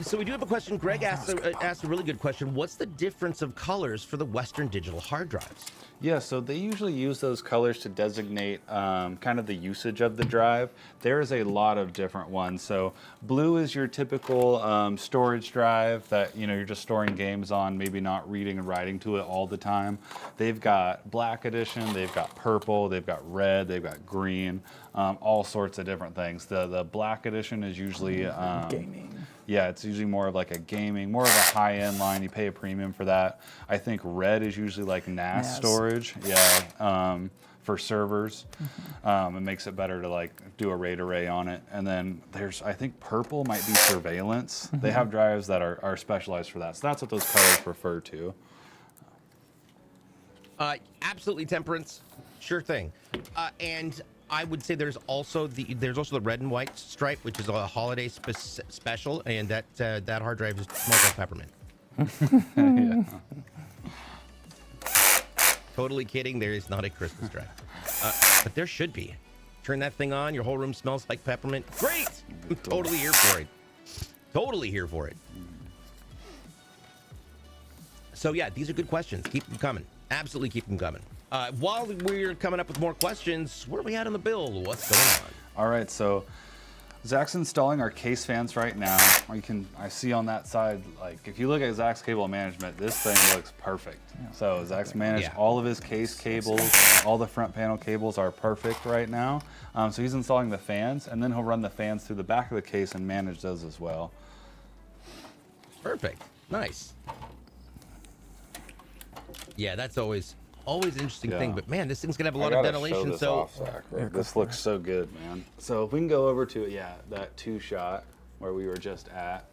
So we do have a question. Greg asked a really good question. What's the difference of colors for the Western Digital hard drives?
Yeah, so they usually use those colors to designate kind of the usage of the drive. There's a lot of different ones. So blue is your typical storage drive that you're just storing games on, maybe not reading and writing to it all the time. They've got black edition, they've got purple, they've got red, they've got green, all sorts of different things. The black edition is usually
gaming.
Yeah, it's usually more of like a gaming, more of a high-end line. You pay a premium for that. I think red is usually like NAS storage. Yeah. for servers. It makes it better to like do a RAID array on it. And then there's, I think purple might be surveillance. They have drives that are specialized for that. So that's what those colors refer to.
Absolutely temperance, sure thing. And I would say there's also the red and white stripe, which is a holiday special, and that hard drive just smells like peppermint.
Yeah.
Totally kidding. There is not a Christmas drive, but there should be. Turn that thing on, your whole room smells like peppermint. Great! I'm totally here for it. Totally here for it. So yeah, these are good questions. Keep them coming. Absolutely keep them coming. While we're coming up with more questions, where are we at on the build? What's going on?
All right, so Zach's installing our case fans right now. I see on that side, like if you look at Zach's cable management, this thing looks perfect. So Zach's managed all of his case cables, all the front panel cables are perfect right now. So he's installing the fans, and then he'll run the fans through the back of the case and manage those as well.
Perfect. Nice. Yeah, that's always an interesting thing, but man, this thing's gonna have a lot of ventilation. So
this looks so good, man. So if we can go over to that 2-shot where we were just at,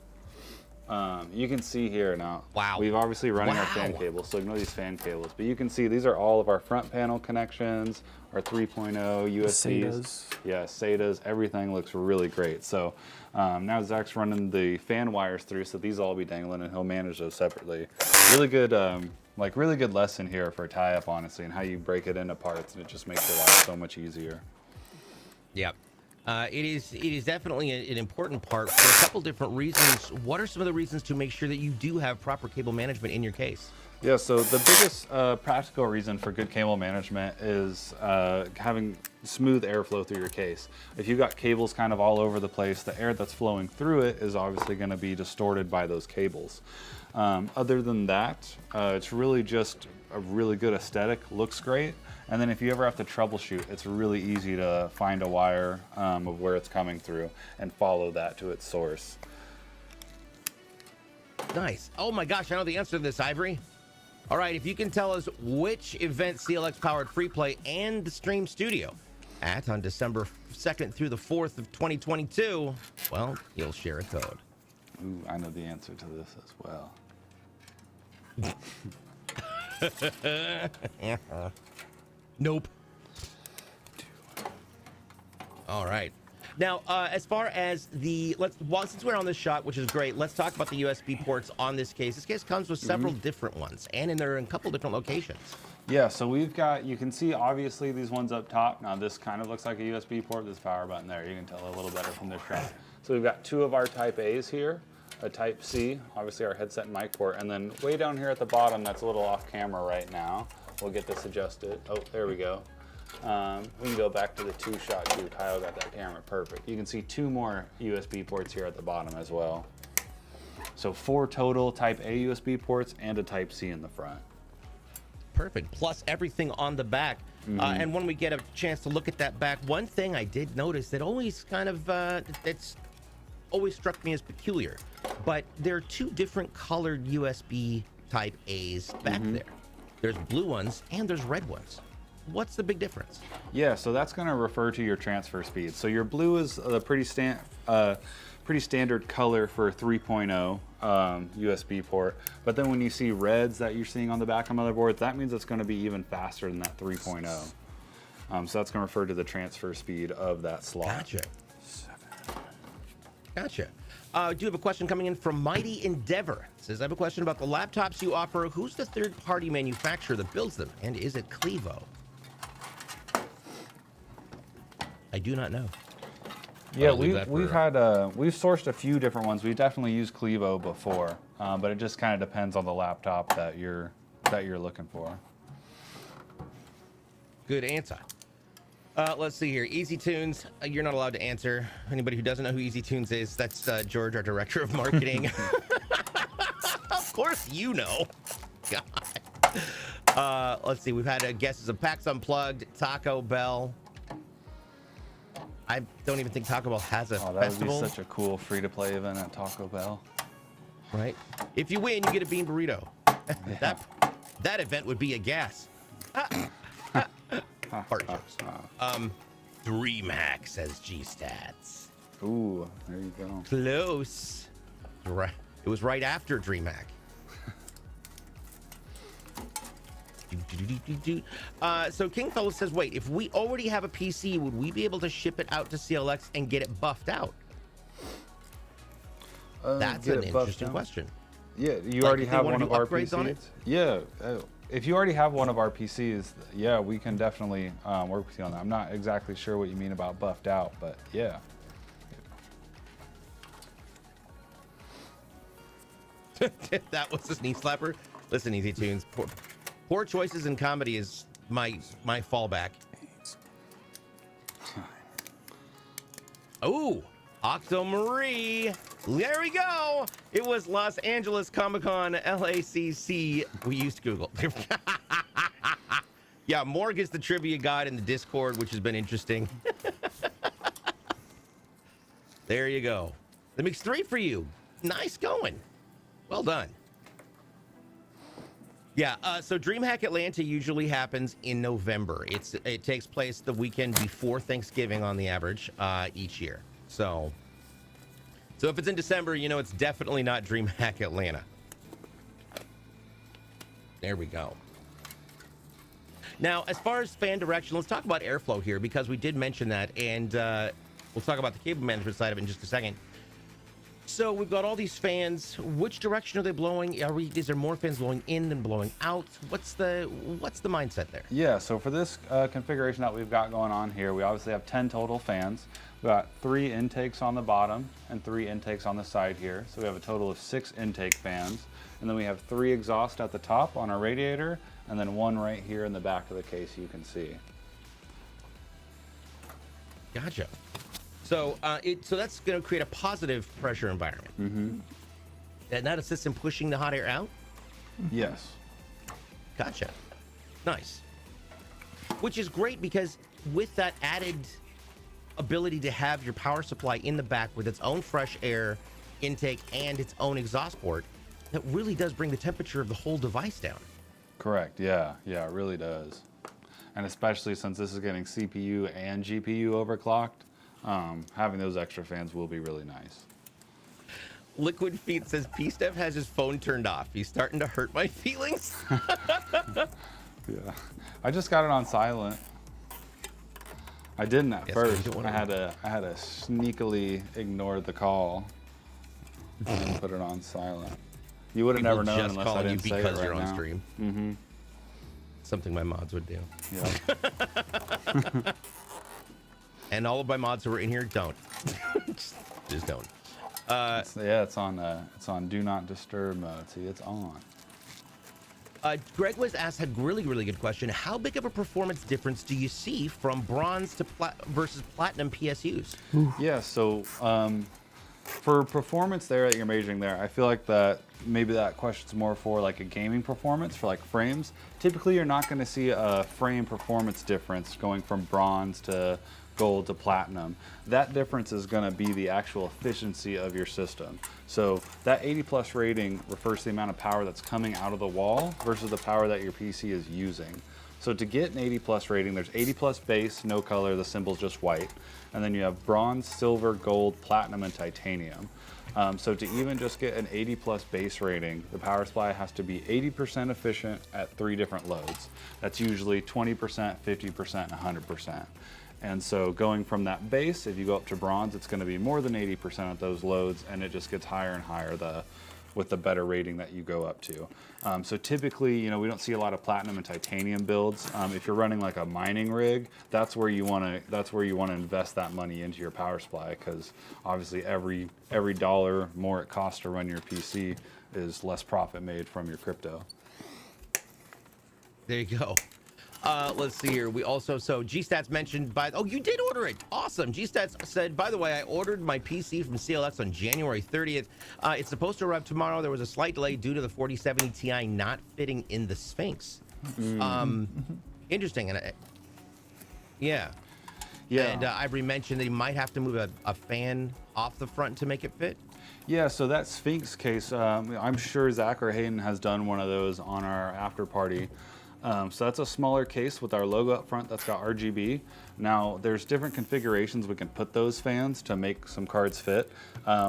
you can see here now.
Wow.
We've obviously running our fan cables, so ignore these fan cables. But you can see these are all of our front panel connections, our 3.0 USBs. Yeah, SATAs. Everything looks really great. So now Zach's running the fan wires through, so these all be dangling, and he'll manage those separately. Really good. Really good lesson here for tie-up, honestly, and how you break it into parts, and it just makes your life so much easier.
Yep. It is definitely an important part for a couple different reasons. What are some of the reasons to make sure that you do have proper cable management in your case?
Yeah, so the biggest practical reason for good cable management is having smooth airflow through your case. If you've got cables kind of all over the place, the air that's flowing through it is obviously going to be distorted by those cables. Other than that, it's really just a really good aesthetic, looks great. And then if you ever have to troubleshoot, it's really easy to find a wire of where it's coming through and follow that to its source.
Nice. Oh my gosh, I know the answer to this, Ivory. All right, if you can tell us which event CLX powered Free Play and the Stream Studio at on December 2nd through the 4th of 2022, well, you'll share a code.
Ooh, I know the answer to this as well.
Nope. All right. Now, as far as since we're on this shot, which is great, let's talk about the USB ports on this case. This case comes with several different ones, and they're in a couple different locations.
Yeah, so we've got, you can see obviously these ones up top. Now this kind of looks like a USB port, this power button there. You can tell a little better from this shot. So we've got 2 of our Type A's here, a Type C, obviously our headset and mic port, and then way down here at the bottom, that's a little off camera right now. We'll get this adjusted. Oh, there we go. We can go back to the 2-shot too. Kyle got that camera perfect. You can see 2 more USB ports here at the bottom as well. So 4 total Type A USB ports and a Type C in the front.
Perfect. Plus everything on the back. And when we get a chance to look at that back, one thing I did notice that always kind of, it's always struck me as peculiar, but there are 2 different colored USB Type A's back there. There's blue ones and there's red ones. What's the big difference? Yeah,
so that's going to refer to your transfer speed. So your blue is a pretty standard color for a 3.0 USB port. But then when you see reds that you're seeing on the back of motherboards, that means it's going to be even faster than that 3.0. So that's going to refer to the transfer speed of that slot.
Gotcha. Gotcha. I do have a question coming in from Mighty Endeavor. It says, I have a question about the laptops you offer. Who's the third-party manufacturer that builds them? And is it Clevo? I do not know.
Yeah, we've sourced a few different ones. We've definitely used Clevo before, but it just kind of depends on the laptop that you're looking for.
Good answer. Let's see here. Easy Tunes, you're not allowed to answer. Anybody who doesn't know who Easy Tunes is, that's George, our director of marketing. Of course you know. God. Let's see. We've had guesses of PAX Unplugged, Taco Bell. I don't even think Taco Bell has a festival.
That would be such a cool free-to-play event at Taco Bell.
Right? If you win, you get a bean burrito.
Yeah.
That event would be a gas. Fart jokes. DreamHack says G-Stats.
Ooh, there you go.
Close. Right. It was right after DreamHack. So Kingfellow says, wait, if we already have a PC, would we be able to ship it out to CLX and get it buffed out? That's an interesting question.
Yeah, you
Like,
already
if they
have
wanna
one
do
of our
upgrades
PCs.
on it?
Yeah, if you already have one of our PCs, yeah, we can definitely work with you on that. I'm not exactly sure what you mean about buffed out, but yeah.
That was a knee slapper. Listen, Easy Tunes. Poor choices in comedy is my fallback. Oh, Octomarie. There we go. It was Los Angeles Comic-Con LACC. We used Google. Yeah, Morg is the trivia god in the Discord, which has been interesting. There you go. That makes 3 for you. Nice going. Well done. Yeah, so DreamHack Atlanta usually happens in November. It takes place the weekend before Thanksgiving on the average each year. So if it's in December, you know it's definitely not DreamHack Atlanta. There we go. Now, as far as fan direction, let's talk about airflow here because we did mention that, and we'll talk about the cable management side of it in just a second. So we've got all these fans. Which direction are they blowing? Is there more fans blowing in than blowing out? What's the mindset there?
Yeah, so for this configuration that we've got going on here, we obviously have 10 total fans. We've got 3 intakes on the bottom and 3 intakes on the side here. So we have a total of 6 intake fans. And then we have 3 exhaust at the top on our radiator, and then 1 right here in the back of the case you can see.
Gotcha. So so that's going to create a positive pressure environment.
Mm-hmm.
And that assists in pushing the hot air out?
Yes.
Gotcha. Nice. Which is great because with that added ability to have your power supply in the back with its own fresh air intake and its own exhaust port, that really does bring the temperature of the whole device down.
Correct. Yeah, it really does. And especially since this is getting CPU and GPU overclocked, having those extra fans will be really nice.
Liquid Feet says P-Steph has his phone turned off. He's starting to hurt my feelings.
Yeah, I just got it on silent. I didn't at first. I had to sneakily ignore the call and put it on silent. You would have never known unless I didn't say it right
you're on
now.
stream.
Mm-hmm.
Something my mods would do.
Yeah.
And all of my mods who are in here don't. just don't.
It's on do not disturb mode. See, it's on.
Greg was asked a really good question. How big of a performance difference do you see from bronze to versus platinum PSUs?
Yeah, so for performance there that you're measuring there, I feel like that maybe that question's more for like a gaming performance for like frames. Typically, you're not going to see a frame performance difference going from bronze to gold to platinum. That difference is going to be the actual efficiency of your system. So that 80+ rating refers to the amount of power that's coming out of the wall versus the power that your PC is using. So to get an 80+ rating, there's 80+ base, no color, the symbol's just white. And then you have bronze, silver, gold, platinum, and titanium. So to even just get an 80+ base rating, the power supply has to be 80% efficient at 3 different loads. That's usually 20%, 50%, and 100%. And so going from that base, if you go up to bronze, it's going to be more than 80% at those loads, and it just gets higher and higher with the better rating that you go up to. So typically, you know, we don't see a lot of platinum and titanium builds. If you're running like a mining rig, that's where you want to invest that money into your power supply, because obviously every dollar more it costs to run your PC is less profit made from your crypto.
There you go. Let's see here. We also, so G-Stats mentioned oh, you did order it. Awesome. G-Stats said, by the way, I ordered my PC from CLX on January 30th. It's supposed to arrive tomorrow. There was a slight delay due to the 4070 Ti not fitting in the Sphinx. Interesting. And yeah. And Ivory mentioned that he might have to move a fan off the front to make it fit.
Yeah, so that Sphinx case, I'm sure Zack or Hayden has done one of those on our after party. So that's a smaller case with our logo up front that's got RGB. Now there's different configurations we can put those fans to make some cards fit.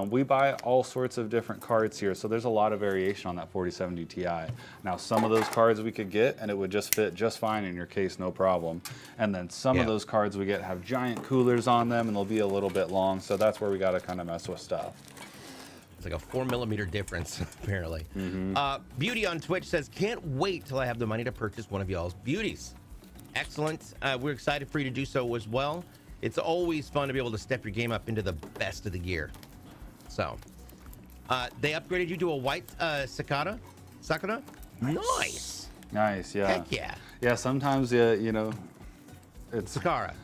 We buy all sorts of different cards here, so there's a lot of variation on that 4070 Ti. Now some of those cards we could get and it would just fit just fine in your case, no problem. And then some of those cards we get have giant coolers on them and they'll be a little bit long, so that's where we gotta kind of mess with stuff.
It's like a 4mm difference, apparently. Beauty on Twitch says, can't wait till I have the money to purchase one of y'all's beauties. Excellent. We're excited for you to do so as well. It's always fun to be able to step your game up into the best of the gear. So, they upgraded you to a white Sakura? Nice.
Nice, yeah.
Heck yeah.
Yeah, sometimes, you know,
Sakura.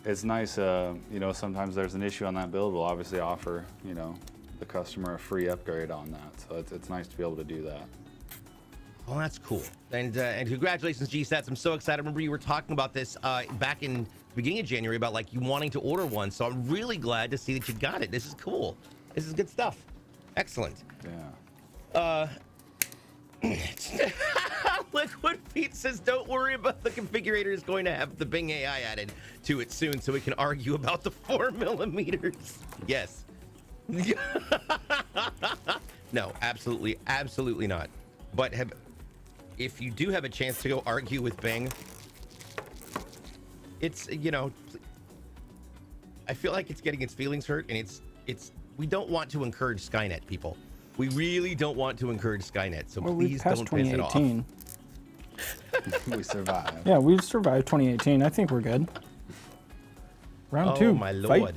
it's nice, you know, sometimes there's an issue on that build. We'll obviously offer, you know, the customer a free upgrade on that. So it's nice to be able to do that.
Well, that's cool. And congratulations, GSats. I'm so excited. I remember you were talking about this back in the beginning of January about like you wanting to order one. So I'm really glad to see that you got it. This is cool. This is good stuff. Excellent.
Yeah.
Liquid Pete says, don't worry about the configurator is going to have the Bing AI added to it soon so we can argue about the 4mm. Yes. No, absolutely, absolutely not. But if you do have a chance to go argue with Bing, it's, you know, I feel like it's getting its feelings hurt, and we don't want to encourage Skynet, people. We really don't want to encourage Skynet, so please don't piss it off.
2018.
We survived.
Yeah, we've survived 2018. I think we're good. Round 2.
Oh my lord.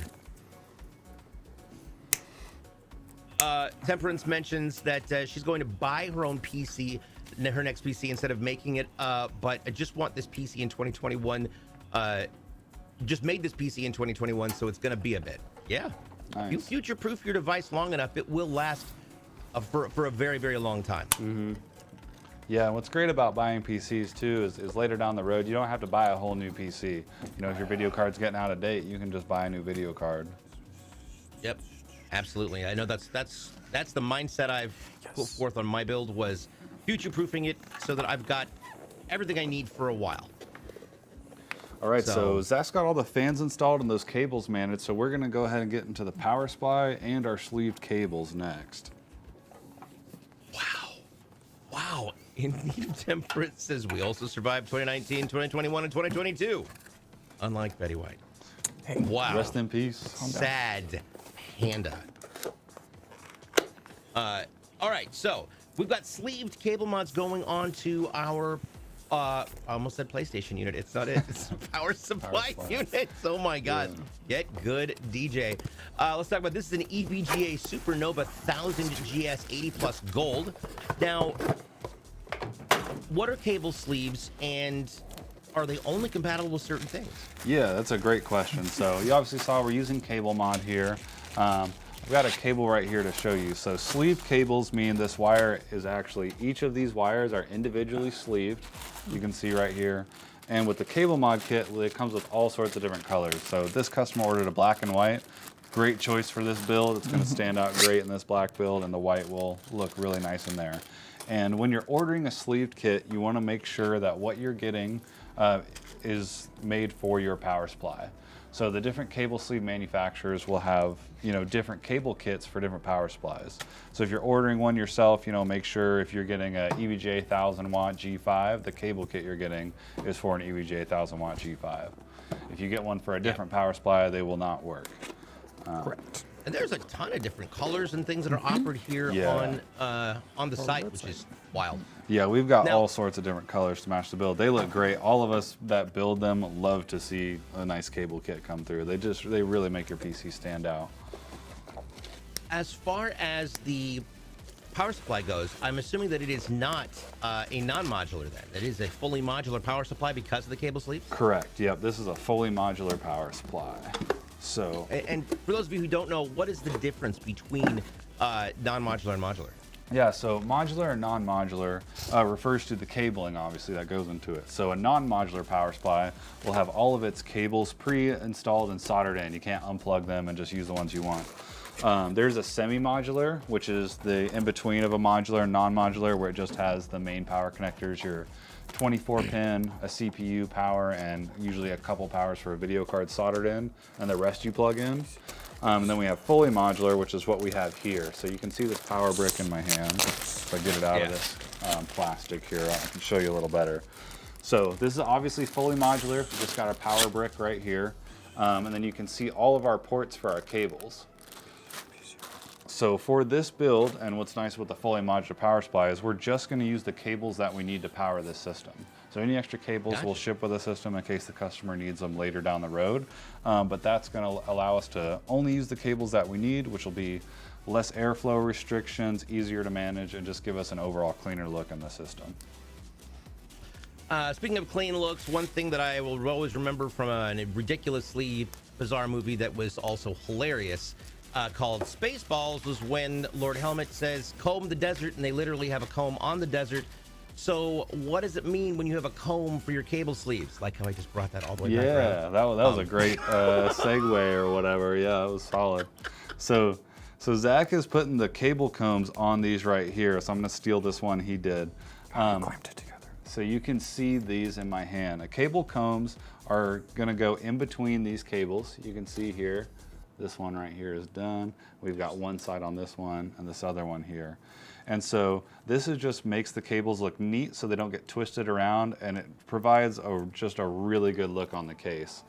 Temperance mentions that she's going to buy her own PC, her next PC, instead of making it. But I just want this PC in 2021. Just made this PC in 2021, so it's going to be a bit. Yeah.
Nice.
You future-proof your device long enough, it will last for a very, very long time.
Mm-hmm. Yeah, and what's great about buying PCs too is later down the road, you don't have to buy a whole new PC. You know, if your video card's getting out of date, you can just buy a new video card.
Yep, absolutely. I know that's the mindset I've put forth on my build, was future-proofing it so that I've got everything I need for a while.
All right, so Zach's got all the fans installed and those cables managed, so we're gonna go ahead and get into the power supply and our sleeved cables next.
Wow. Indeed, Temperance says we also survived 2019, 2021, and 2022. Unlike Betty White.
Hey,
wow.
Rest in peace.
Sad panda. All right, so we've got sleeved cable mods going on to our I almost said PlayStation unit. It's not it. It's power supply unit. Oh my God. Yeah. Get good, DJ. Let's talk about this. Is an EVGA Supernova 1000 GS 80 Plus Gold. Now, what are cable sleeves, and are they only compatible with certain things?
Yeah, that's a great question. So you obviously saw we're using Cablemod here. We've got a cable right here to show you. So sleeved cables mean this wire is actually, each of these wires are individually sleeved. You can see right here. And with the Cablemod kit, it comes with all sorts of different colors. So this customer ordered a black and white. Great choice for this build. It's going to stand out great in this black build, and the white will look really nice in there. And when you're ordering a sleeved kit, you want to make sure that what you're getting is made for your power supply. So the different cable sleeve manufacturers will have, you know, different cable kits for different power supplies. So if you're ordering one yourself, you know, make sure if you're getting a EVGA 1000 watt G5, the cable kit you're getting is for an EVGA 1000 watt G5. If you get one for a different power supply, they will not work.
Correct.
And there's a ton of different colors and things that are offered here on the site, which is wild.
Yeah, we've got all sorts of different colors to match the build. They look great. All of us that build them love to see a nice cable kit come through. They really make your PC stand out.
As far as the power supply goes, I'm assuming that it is not a non-modular then. It is a fully modular power supply because of the cable sleeves?
Correct. Yep, this is a fully modular power supply. So,
and for those of you who don't know, what is the difference between non-modular and modular?
Yeah, so modular and non-modular refers to the cabling, obviously, that goes into it. So a non-modular power supply will have all of its cables pre-installed and soldered in. You can't unplug them and just use the ones you want. There's a semi-modular, which is the in-between of a modular and non-modular, where it just has the main power connectors, your 24-pin, a CPU power, and usually a couple powers for a video card soldered in, and the rest you plug in. And then we have fully modular, which is what we have here. So you can see this power brick in my hand. If I get it out of this plastic here, I can show you a little better. So this is obviously fully modular. We just got a power brick right here. And then you can see all of our ports for our cables. So for this build, and what's nice with the fully modular power supply is we're just going to use the cables that we need to power this system. So any extra cables will ship with the system in case the customer needs them later down the road. But that's going to allow us to only use the cables that we need, which will be less airflow restrictions, easier to manage, and just give us an overall cleaner look in the system.
Speaking of clean looks, one thing that I will always remember from a ridiculously bizarre movie that was also hilarious, called Spaceballs, was when Lord Helmet says comb the desert, and they literally have a comb on the desert. So what does it mean when you have a comb for your cable sleeves? Like how I just brought that all the way back around.
Yeah, that was a great segue or whatever. Yeah, it was solid. So Zach is putting the cable combs on these right here. So I'm going to steal this one he did.
Clamped it together.
So you can see these in my hand. The cable combs are going to go in between these cables. You can see here. This one right here is done. We've got one side on this one and this other one here. And so this is just makes the cables look neat so they don't get twisted around, and it provides just a really good look on the case.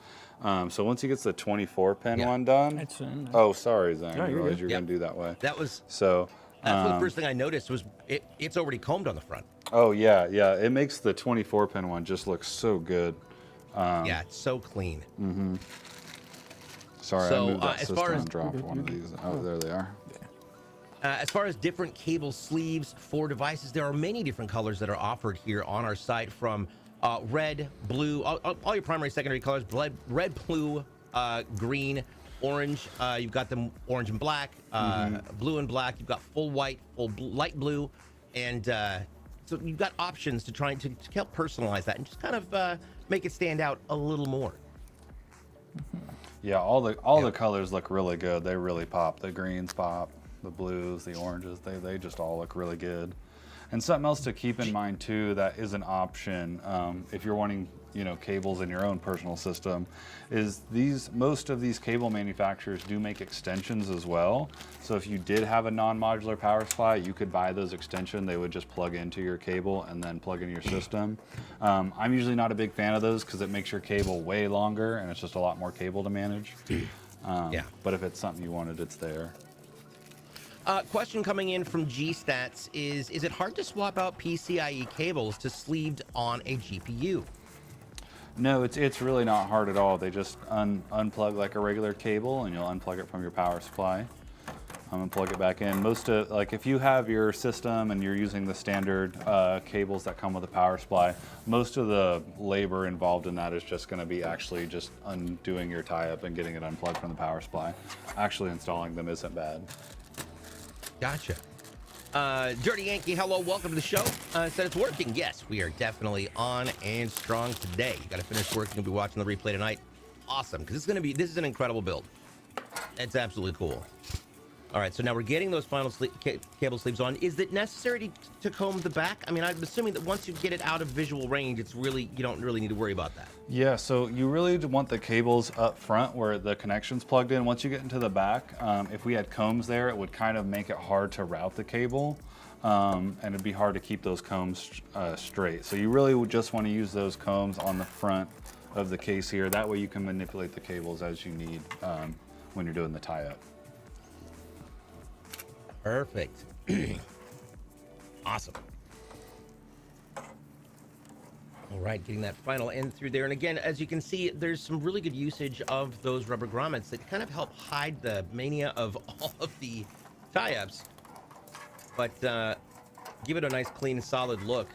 So once he gets the 24-pin one done. Oh, sorry, Zach. I realized you were going to do that way.
That was
so.
That's the first thing I noticed was it's already combed on the front.
Oh yeah, yeah. It makes the 24-pin one just look so good.
Yeah, it's so clean.
Mm-hmm. Sorry,
so,
I moved that system and dropped one of these. Oh, there they are.
As far as different cable sleeves for devices, there are many different colors that are offered here on our site, from red, blue, all your primary, secondary colors, red, blue, green, orange. You've got them orange and black, blue and black. You've got full white, light blue, and so you've got options to try to help personalize that and just kind of make it stand out a little more.
Yeah, all the colors look really good. They really pop. The greens pop, the blues, the oranges. They just all look really good. And something else to keep in mind too that is an option if you're wanting cables in your own personal system is most of these cable manufacturers do make extensions as well. So if you did have a non-modular power supply, you could buy those extensions. They would just plug into your cable and then plug into your system. I'm usually not a big fan of those because it makes your cable way longer and it's just a lot more cable to manage. But if it's something you wanted, it's there.
Question coming in from G-Stats is it hard to swap out PCIe cables to sleeved on a GPU?
No, it's really not hard at all. They just unplug like a regular cable, and you'll unplug it from your power supply and plug it back in. Like if you have your system and you're using the standard cables that come with a power supply, most of the labor involved in that is just going to be actually just undoing your tie-up and getting it unplugged from the power supply. Actually installing them isn't bad.
Gotcha. Dirty Yankee, hello, welcome to the show. Said it's working. Yes, we are definitely on and strong today. You got to finish work. You'll be watching the replay tonight. Awesome, because this is an incredible build. It's absolutely cool. All right, so now we're getting those final cable sleeves on. Is it necessary to comb the back? I mean, I'm assuming that once you get it out of visual range, you don't really need to worry about that. Yeah,
so you really want the cables up front where the connection's plugged in. Once you get into the back, if we had combs there, it would kind of make it hard to route the cable, and it'd be hard to keep those combs straight. So you really would just want to use those combs on the front of the case here. That way you can manipulate the cables as you need when you're doing the tie-up.
Perfect. Awesome. All right, getting that final end through there. And again, as you can see, there's some really good usage of those rubber grommets that kind of help hide the mania of all of the tie-ups, but give it a nice, clean, solid look.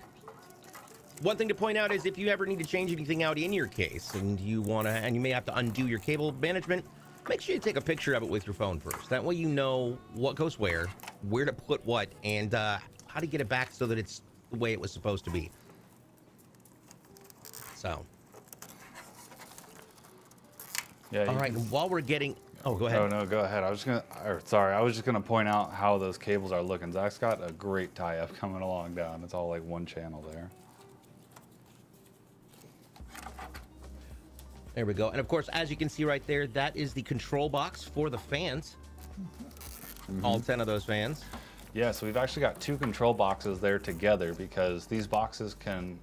One thing to point out is if you ever need to change anything out in your case and you may have to undo your cable management, make sure you take a picture of it with your phone first. That way you know what goes where to put what, and how to get it back so that it's the way it was supposed to be. So.
Yeah.
All right, and while we're getting... Oh, go ahead.
Oh no, go ahead. I was just gonna point out how those cables are looking. Zach's got a great tie-up coming along down. It's all like one channel there.
There we go. And of course, as you can see right there, that is the control box for the fans. All 10 of those fans.
Yeah, so we've actually got 2 control boxes there together because these boxes can,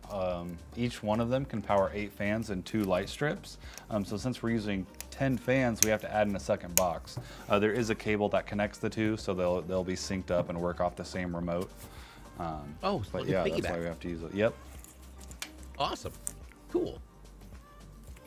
each one of them can power 8 fans and 2 light strips. So since we're using 10 fans, we have to add in a second box. There is a cable that connects the 2, so they'll be synced up and work off the same remote. But yeah, that's why we have to use it. Yep.
Awesome. Cool.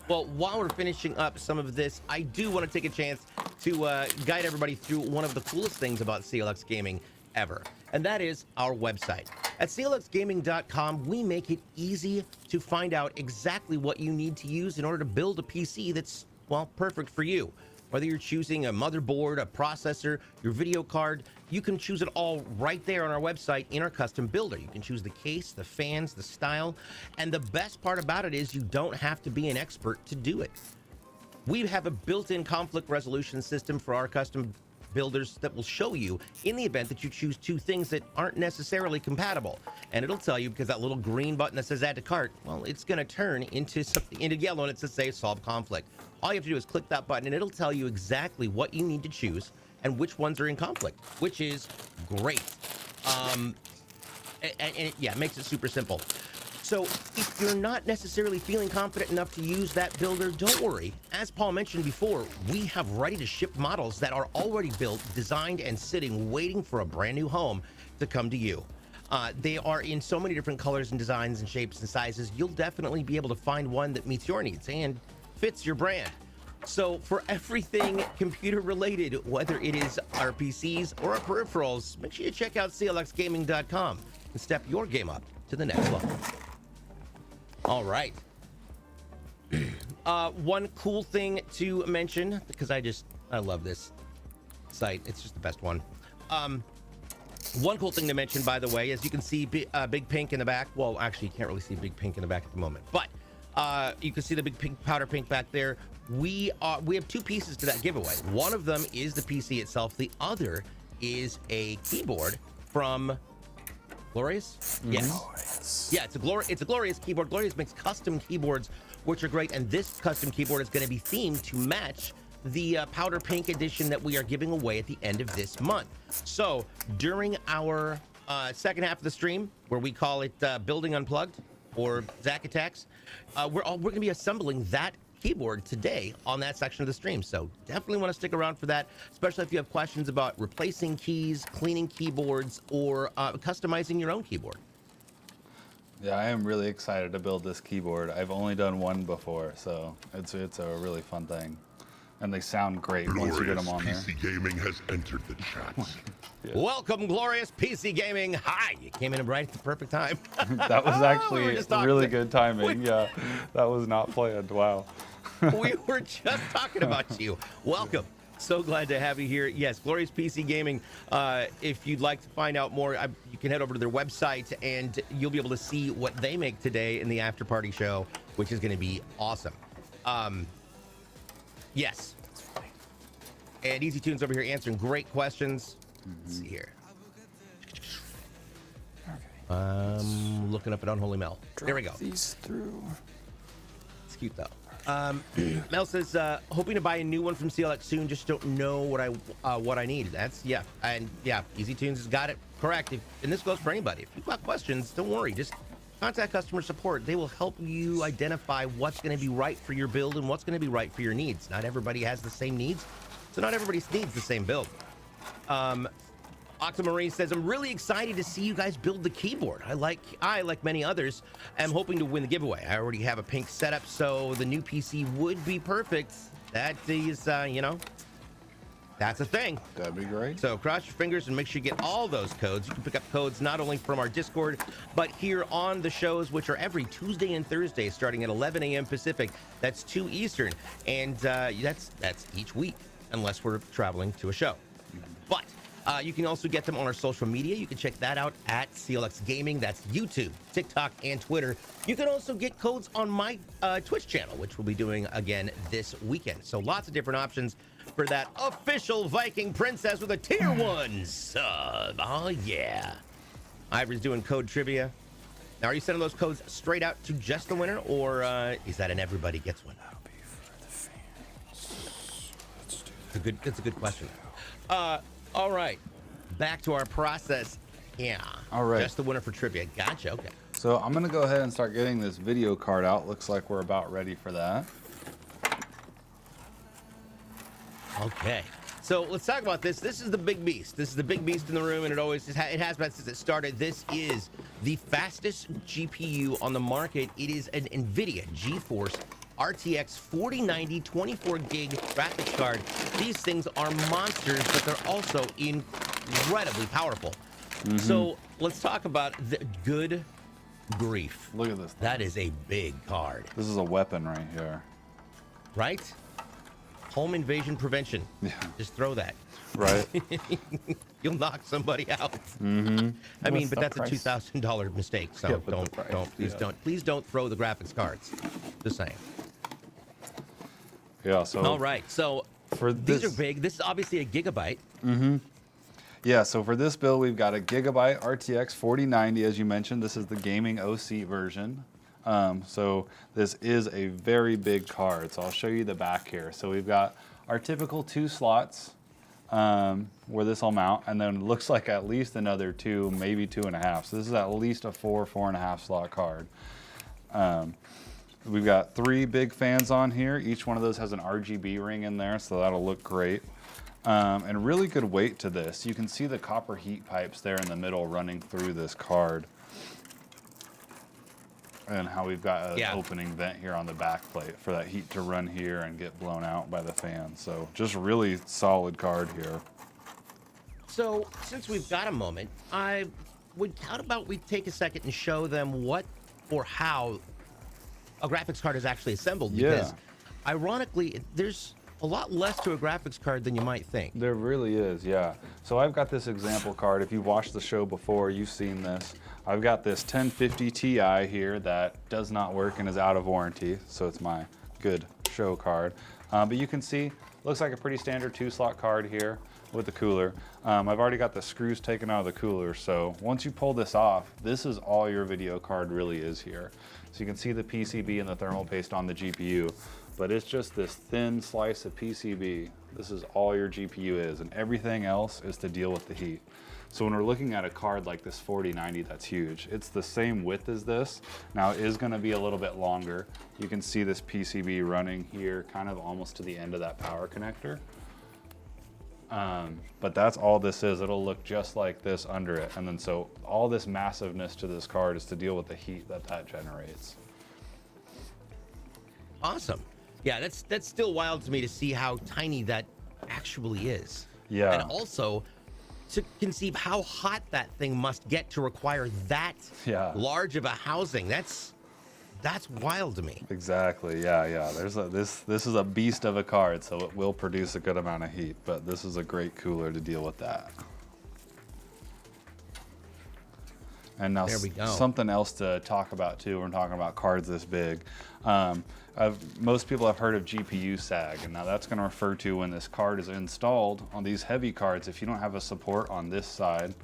Well, while we're finishing up some of this, I do want to take a chance to guide everybody through one of the coolest things about CLX Gaming ever, and that is our website. At clxgaming.com, we make it easy to find out exactly what you need to use in order to build a PC that's, well, perfect for you. Whether you're choosing a motherboard, a processor, your video card, you can choose it all right there on our website in our custom builder. You can choose the case, the fans, the style, and the best part about it is you don't have to be an expert to do it. We have a built-in conflict resolution system for our custom builders that will show you in the event that you choose 2 things that aren't necessarily compatible. And it'll tell you, because that little green button that says add to cart, well, it's going to turn into something into yellow, and it says say solve conflict. All you have to do is click that button and it'll tell you exactly what you need to choose and which ones are in conflict, which is great. Yeah, it makes it super simple. So if you're not necessarily feeling confident enough to use that builder, don't worry. As Paul mentioned before, we have ready-to-ship models that are already built, designed, and sitting, waiting for a brand new home to come to you. They are in so many different colors and designs and shapes and sizes, you'll definitely be able to find one that meets your needs and fits your brand. So for everything computer-related, whether it is our PCs or our peripherals, make sure you check out clxgaming.com and step your game up to the next level. All right. One cool thing to mention, because I love this site. It's just the best one. One cool thing to mention, by the way, is you can see Big Pink in the back. Well, actually, you can't really see Big Pink in the back at the moment, but you can see the big pink, powder pink back there. We have 2 pieces to that giveaway. One of them is the PC itself. The other is a keyboard from Glorious? Yes. Yeah, it's a Glorious keyboard. Glorious makes custom keyboards, which are great. And this custom keyboard is going to be themed to match the powder pink edition that we are giving away at the end of this month. So during our second half of the stream, where we call it Building Unplugged or Zack Attacks, we're going to be assembling that keyboard today on that section of the stream. So definitely want to stick around for that, especially if you have questions about replacing keys, cleaning keyboards, or customizing your own keyboard.
Yeah, I am really excited to build this keyboard. I've only done one before, so it's a really fun thing. And they sound great once you get them on there.
PC Gaming has entered the chat.
Yeah.
Welcome, Glorious PC Gaming. Hi, you came in right at the perfect time.
That was actually really good timing. Yeah, that was not planned. Wow.
We were just talking about you. Welcome. So glad to have you here. Yes, Glorious PC Gaming. If you'd like to find out more, you can head over to their website and you'll be able to see what they make today in the after party show, which is going to be awesome. Yes. And Easy Tunes over here answering great questions. Let's see here. Looking up at Unholy Mel. There we go.
These through.
It's cute though. Mel says, hoping to buy a new one from CLX soon, just don't know what I need. That's, yeah. And yeah, Easy Tunes has got it correct. And this goes for anybody. If you've got questions, don't worry. Just contact customer support. They will help you identify what's going to be right for your build and what's going to be right for your needs. Not everybody has the same needs, so not everybody needs the same build. Octomarine says, I'm really excited to see you guys build the keyboard. I, like many others, am hoping to win the giveaway. I already have a pink setup, so the new PC would be perfect. That is, you know, that's a thing.
That'd be great.
So cross your fingers and make sure you get all those codes. You can pick up codes not only from our Discord, but here on the shows, which are every Tuesday and Thursday, starting at 11 a.m. Pacific. That's 2 Eastern. And that's each week, unless we're traveling to a show. But You can also get them on our social media. You can check that out at CLX Gaming. That's YouTube, TikTok, and Twitter. You can also get codes on my Twitch channel, which we'll be doing again this weekend. So lots of different options for that official Viking princess with a tier 1 sub. Oh, yeah. Ivory's doing code trivia. Now, are you sending those codes straight out to just the winner, or is that an everybody gets one?
That'll be for the fans. Let's do that.
That's a good question. All right. Back to our process. Yeah.
All right.
Just the winner for trivia. Gotcha. Okay.
So I'm gonna go ahead and start getting this video card out. Looks like we're about ready for that.
Okay. So let's talk about this. This is the big beast. This is the big beast in the room, and it has been since it started. This is the fastest GPU on the market. It is an NVIDIA GeForce RTX 4090 24 gig graphics card. These things are monsters, but they're also incredibly powerful. So let's talk about the good grief.
Look at this thing.
That is a big card,
This is a weapon right here.
right? Home invasion prevention.
Yeah.
Just throw that.
Right?
You'll knock somebody out. I
What's
mean, but
the
that's
price?
a $2,000 mistake. So
Yeah, but the price,
please don't throw the graphics cards. Just saying.
Yeah, so
All right. So
for
these
this,
are big. This is obviously a gigabyte.
yeah, so for this build, we've got a Gigabyte RTX 4090, as you mentioned. This is the gaming OC version. So this is a very big card. So I'll show you the back here. So we've got our typical 2 slots where this will mount, and then it looks like at least another 2, maybe 2.5. So this is at least a 4.5 slot card. We've got 3 big fans on here. Each one of those has an RGB ring in there, so that'll look great. And really good weight to this. You can see the copper heat pipes there in the middle running through this card. And how we've got an opening vent here on the back plate for that heat to run here and get blown out by the fan. So just really solid card here.
So since we've got a moment, how about we take a second and show them what or how a graphics card is actually assembled? Because ironically, there's a lot less to a graphics card than you might think.
There really is, yeah. So I've got this example card. If you've watched the show before, you've seen this. I've got this 1050 Ti here that does not work and is out of warranty, so it's my good show card. But you can see, looks like a pretty standard 2-slot card here with the cooler. I've already got the screws taken out of the cooler, so once you pull this off, this is all your video card really is here. So you can see the PCB and the thermal paste on the GPU, but it's just this thin slice of PCB. This is all your GPU is, and everything else is to deal with the heat. So when we're looking at a card like this 4090, that's huge. It's the same width as this. Now it is gonna be a little bit longer. You can see this PCB running here, kind of almost to the end of that power connector. But that's all this is. It'll look just like this under it. And then so all this massiveness to this card is to deal with the heat that generates.
Awesome. Yeah, that's still wild to me to see how tiny that actually is.
Yeah.
And also to conceive how hot that thing must get to require that large of a housing. That's wild to me.
Exactly. Yeah. This is a beast of a card, so it will produce a good amount of heat, but this is a great cooler to deal with that. And now
there we go.
Something else to talk about too. We're talking about cards this big. Most people have heard of GPU sag, and now that's going to refer to when this card is installed on these heavy cards. If you don't have a support on this side,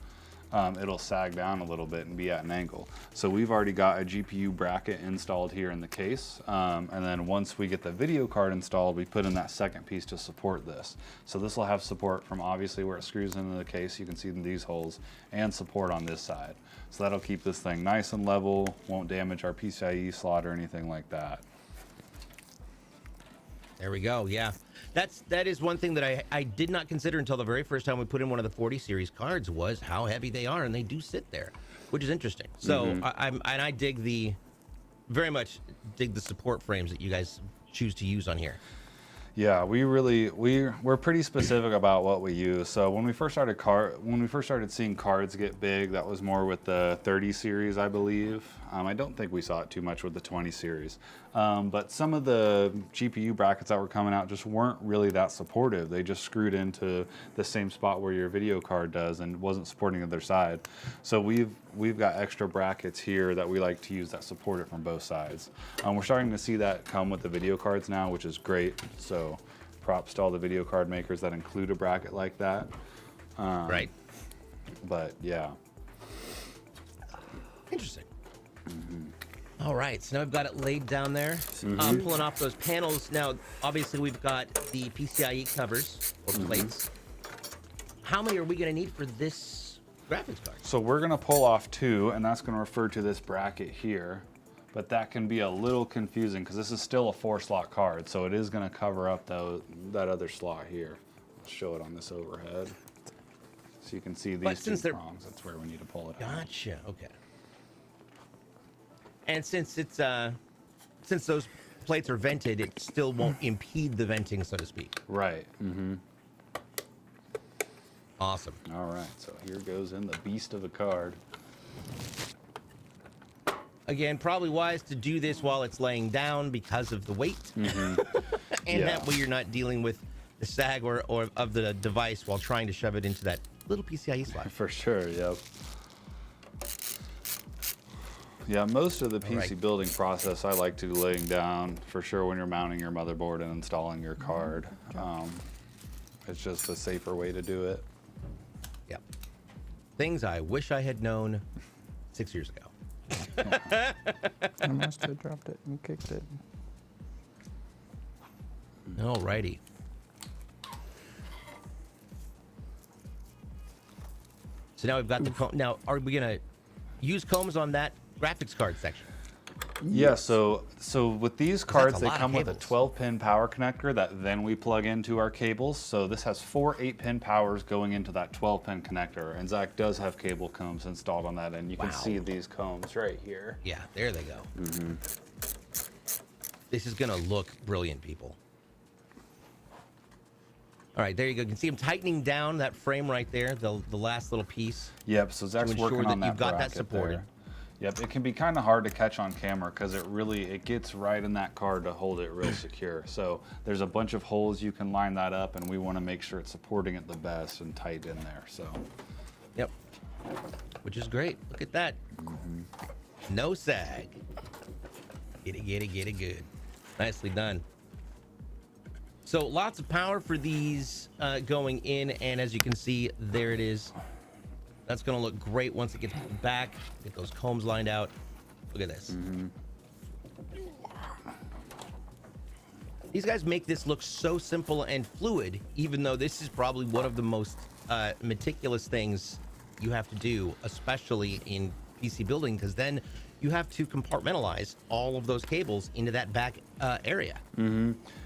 it'll sag down a little bit and be at an angle. So we've already got a GPU bracket installed here in the case, and then once we get the video card installed, we put in that second piece to support this. So this will have support from obviously where it screws into the case, you can see in these holes, and support on this side. So that'll keep this thing nice and level, won't damage our PCIe slot or anything like that.
There we go. Yeah, that is one thing that I did not consider until the very first time we put in one of the 40 series cards was how heavy they are, and they do sit there, which is interesting. So I very much dig the support frames that you guys choose to use on here.
Yeah, we're pretty specific about what we use. So when we first started seeing cards get big, that was more with the 30 series, I believe. I don't think we saw it too much with the 20 series. But some of the GPU brackets that were coming out just weren't really that supportive. They just screwed into the same spot where your video card does and wasn't supporting the other side. So we've got extra brackets here that we like to use that support it from both sides. We're starting to see that come with the video cards now, which is great. So props to all the video card makers that include a bracket like that.
Right.
But yeah.
Interesting. All right, so now we've got it laid down there. Pulling off those panels. Now, obviously, we've got the PCIe covers or plates. How many are we going to need for this graphics card?
So we're going to pull off 2, and that's going to refer to this bracket here. But that can be a little confusing because this is still a 4-slot card, so it is going to cover up that other slot here. I'll show it on this overhead. So you can see these 2 prongs. That's where we need to pull it out.
Gotcha. Okay. And since it's since those plates are vented, it still won't impede the venting, so to speak.
Right.
Awesome.
All right. So here goes in the beast of a card.
Again, probably wise to do this while it's laying down because of the weight. And that way you're not dealing with the sag or of the device while trying to shove it into that little PCIe slot.
For sure, yep. Yeah, most of the PC building process I like to do laying down, for sure, when you're mounting your motherboard and installing your card. It's just a safer way to do it.
Yep. Things I wish I had known 6 years ago.
I must have dropped it and kicked it.
Alrighty. So now we've got the comb. Now, are we gonna use combs on that graphics card section?
Yeah, so with these cards, they
lot of
come with a
cables.
12-pin power connector that then we plug into our cables. So this has 4 8-pin powers going into that 12-pin connector, and Zack does have cable combs installed on that, and you can see these combs right here.
Yeah, there they go. This is gonna look brilliant, people. All right, there you go. You can see him tightening down that frame right there, the last little piece.
Yep, so Zack's
ensure
working
that
on that
you've got that
bracket
supported.
there. Yep, it can be kind of hard to catch on camera because it gets right in that card to hold it real secure. So there's a bunch of holes you can line that up, and we want to make sure it's supporting it the best and tight in there. So.
Yep. Which is great. Look at that. No sag. Get it good. Nicely done. So lots of power for these going in, and as you can see, there it is. That's going to look great once it gets back. Get those combs lined out. Look at this. These guys make this look so simple and fluid, even though this is probably one of the most meticulous things you have to do, especially in PC building, because then you have to compartmentalize all of those cables into that back area.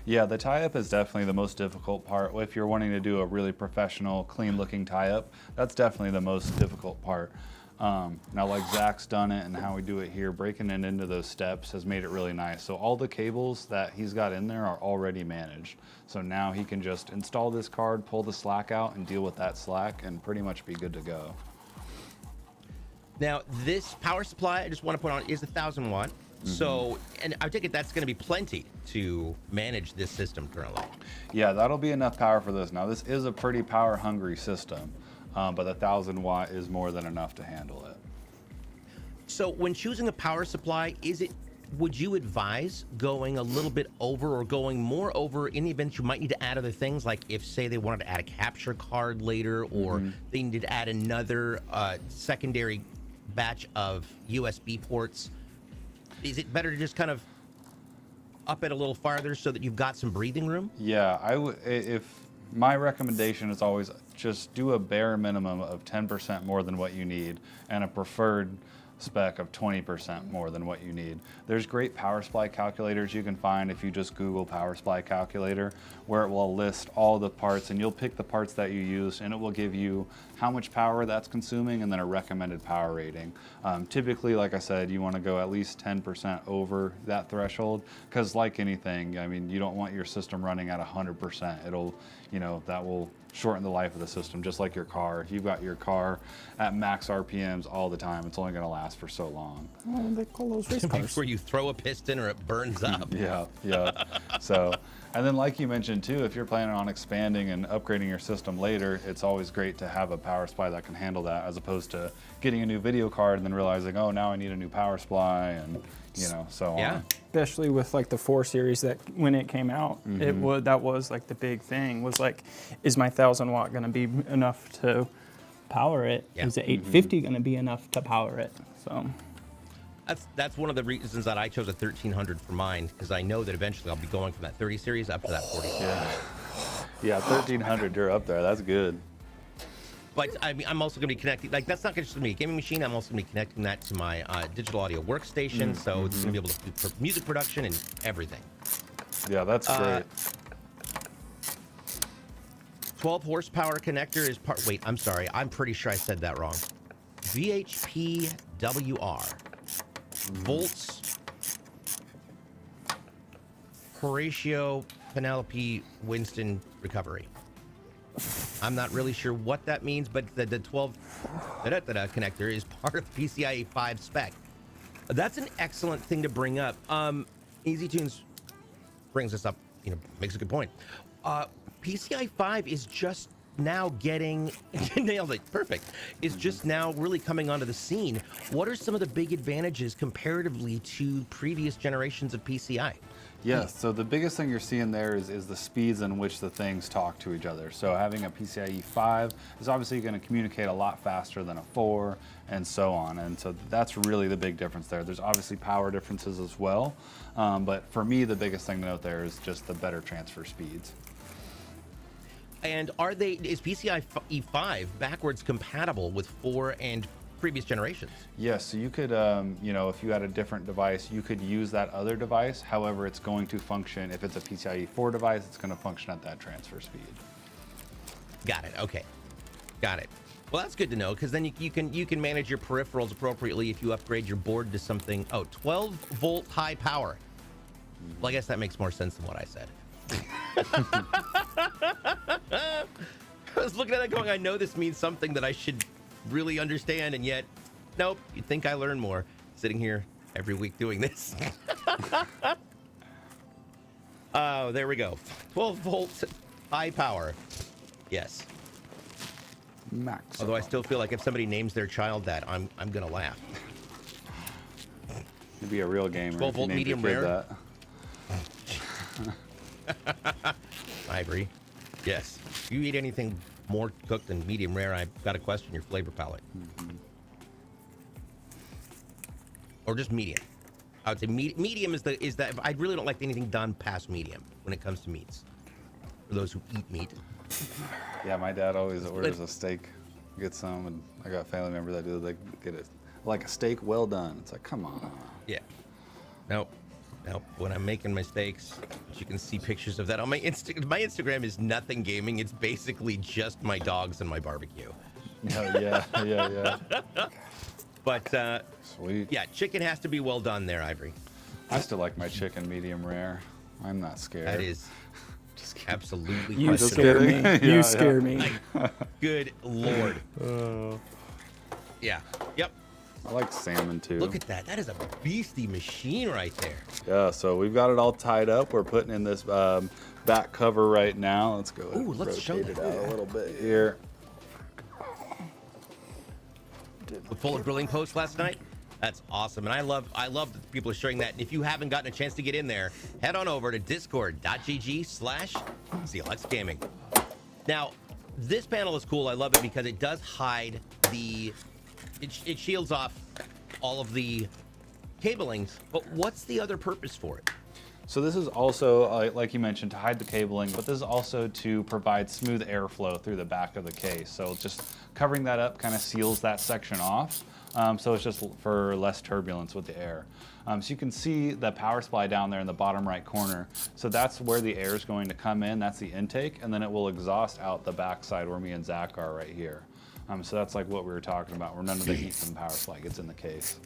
Yeah, the tie-up is definitely the most difficult part. If you're wanting to do a really professional, clean-looking tie-up, that's definitely the most difficult part. Now, like Zack's done it and how we do it here, breaking it into those steps has made it really nice. So all the cables that he's got in there are already managed. So now he can just install this card, pull the slack out, and deal with that slack, and pretty much be good to go.
Now, this power supply, I just want to put on, is 1,000 watt. So, and I take it that's going to be plenty to manage this system currently.
Yeah, that'll be enough power for this. Now, this is a pretty power-hungry system, but 1,000 watt is more than enough to handle it.
So, when choosing a power supply, would you advise going a little bit over or going more over in the event you might need to add other things, like if, say, they wanted to add a capture card later, or they needed to add another secondary batch of USB ports? Is it better to just kind of up it a little farther so that you've got some breathing room?
Yeah, if my recommendation is always just do a bare minimum of 10% more than what you need, and a preferred spec of 20% more than what you need. There's great power supply calculators you can find if you just Google power supply calculator, where it will list all the parts, and you'll pick the parts that you use, and it will give you how much power that's consuming and then a recommended power rating. Typically, like I said, you want to go at least 10% over that threshold, because like anything, I mean, you don't want your system running at 100%. It'll, you know, that will shorten the life of the system, just like your car. If you've got your car at max RPMs all the time, it's only going to last for so long.
Oh, they call those race cars.
Before you throw a piston or it burns up.
Yeah. So, and then like you mentioned too, if you're planning on expanding and upgrading your system later, it's always great to have a power supply that can handle that, as opposed to getting a new video card and then realizing, oh, now I need a new power supply, and you know, so on.
Especially with like the 4 series, that when it came out, that was like the big thing, was like, is my 1000 watt going to be enough to power it?
Yeah.
Is the 850 going to be enough to power it? So
that's one of the reasons that I chose a 1300 for mine, because I know that eventually I'll be going from that 30 series up to that 40 series.
Yeah, 1300, you're up there. That's good.
But I mean, I'm also going to be connecting, like, that's not just going to be a gaming machine. I'm also going to be connecting that to my digital audio workstation. So it's going to be able to do music production and everything.
Yeah, that's great.
12 horsepower connector is part, wait, I'm sorry. I'm pretty sure I said that wrong. VHPWR. Volts. Horatio Penelope Winston Recovery. I'm not really sure what that means, but the 12 connector is part of PCIe 5 spec. That's an excellent thing to bring up. EasyTunes brings this up, you know, makes a good point. PCIe 5 is just now getting nailed it. Perfect. Is just now really coming onto the scene. What are some of the big advantages comparatively to previous generations of PCI?
Yes, so the biggest thing you're seeing there is the speeds in which the things talk to each other. So having a PCIe 5 is obviously going to communicate a lot faster than a 4, and so on. And so that's really the big difference there. There's obviously power differences as well, but for me, the biggest thing to note there is just the better transfer speeds.
And is PCIe 5 backwards compatible with 4 and previous generations?
Yes, so you could, you know, if you had a different device, you could use that other device. However, it's going to function, if it's a PCIe 4 device, it's going to function at that transfer speed.
Got it. Okay. Got it. Well, that's good to know, because then you can manage your peripherals appropriately if you upgrade your board to something. Oh, 12 volt high power. Well, I guess that makes more sense than what I said. I was looking at it going, I know this means something that I should really understand, and yet, nope, you'd think I learn more sitting here every week doing this. Oh, there we go. 12 volts, high power. Yes.
Max.
Although I still feel like if somebody names their child that, I'm gonna laugh.
You'd be a real gamer.
12 volt medium rare.
That.
Ivory. Yes. If you eat anything more cooked than medium rare, I've got to question your flavor palette. Or just medium. I would say medium is that I really don't like anything done past medium when it comes to meats. For those who eat meat.
Yeah, my dad always orders a steak, gets some, and I got a family member that do, they get it like a steak well done. It's like, come on.
Yeah. Nope. When I'm making my steaks, you can see pictures of that on my Instagram is nothing gaming. It's basically just my dogs and my barbecue.
Oh, yeah.
But
Sweet.
Yeah, chicken has to be well done there, Ivory.
I still like my chicken medium rare. I'm not scared.
That is absolutely
you
questionable.
scare me.
Yeah,
You scare me.
Like, good Lord. Yeah. Yep.
I like salmon too.
Look at that. That is a beastie machine right there.
Yeah, so we've got it all tied up. We're putting in this back cover right now. Let's go ahead and
let's show
rotate it
that.
out a little bit here.
Full of grilling posts last night. That's awesome. And I love that people are sharing that. And if you haven't gotten a chance to get in there, head on over to discord.gg/CLX Gaming. Now, this panel is cool. I love it because it does hide it shields off all of the cablings, but what's the other purpose for it?
So this is also, like you mentioned, to hide the cabling, but this is also to provide smooth airflow through the back of the case. So just covering that up kind of seals that section off. So it's just for less turbulence with the air. So you can see the power supply down there in the bottom right corner. So that's where the air is going to come in. That's the intake, and then it will exhaust out the backside where me and Zach are right here. So that's like what we were talking about, where none of the heat from the power supply gets in the case.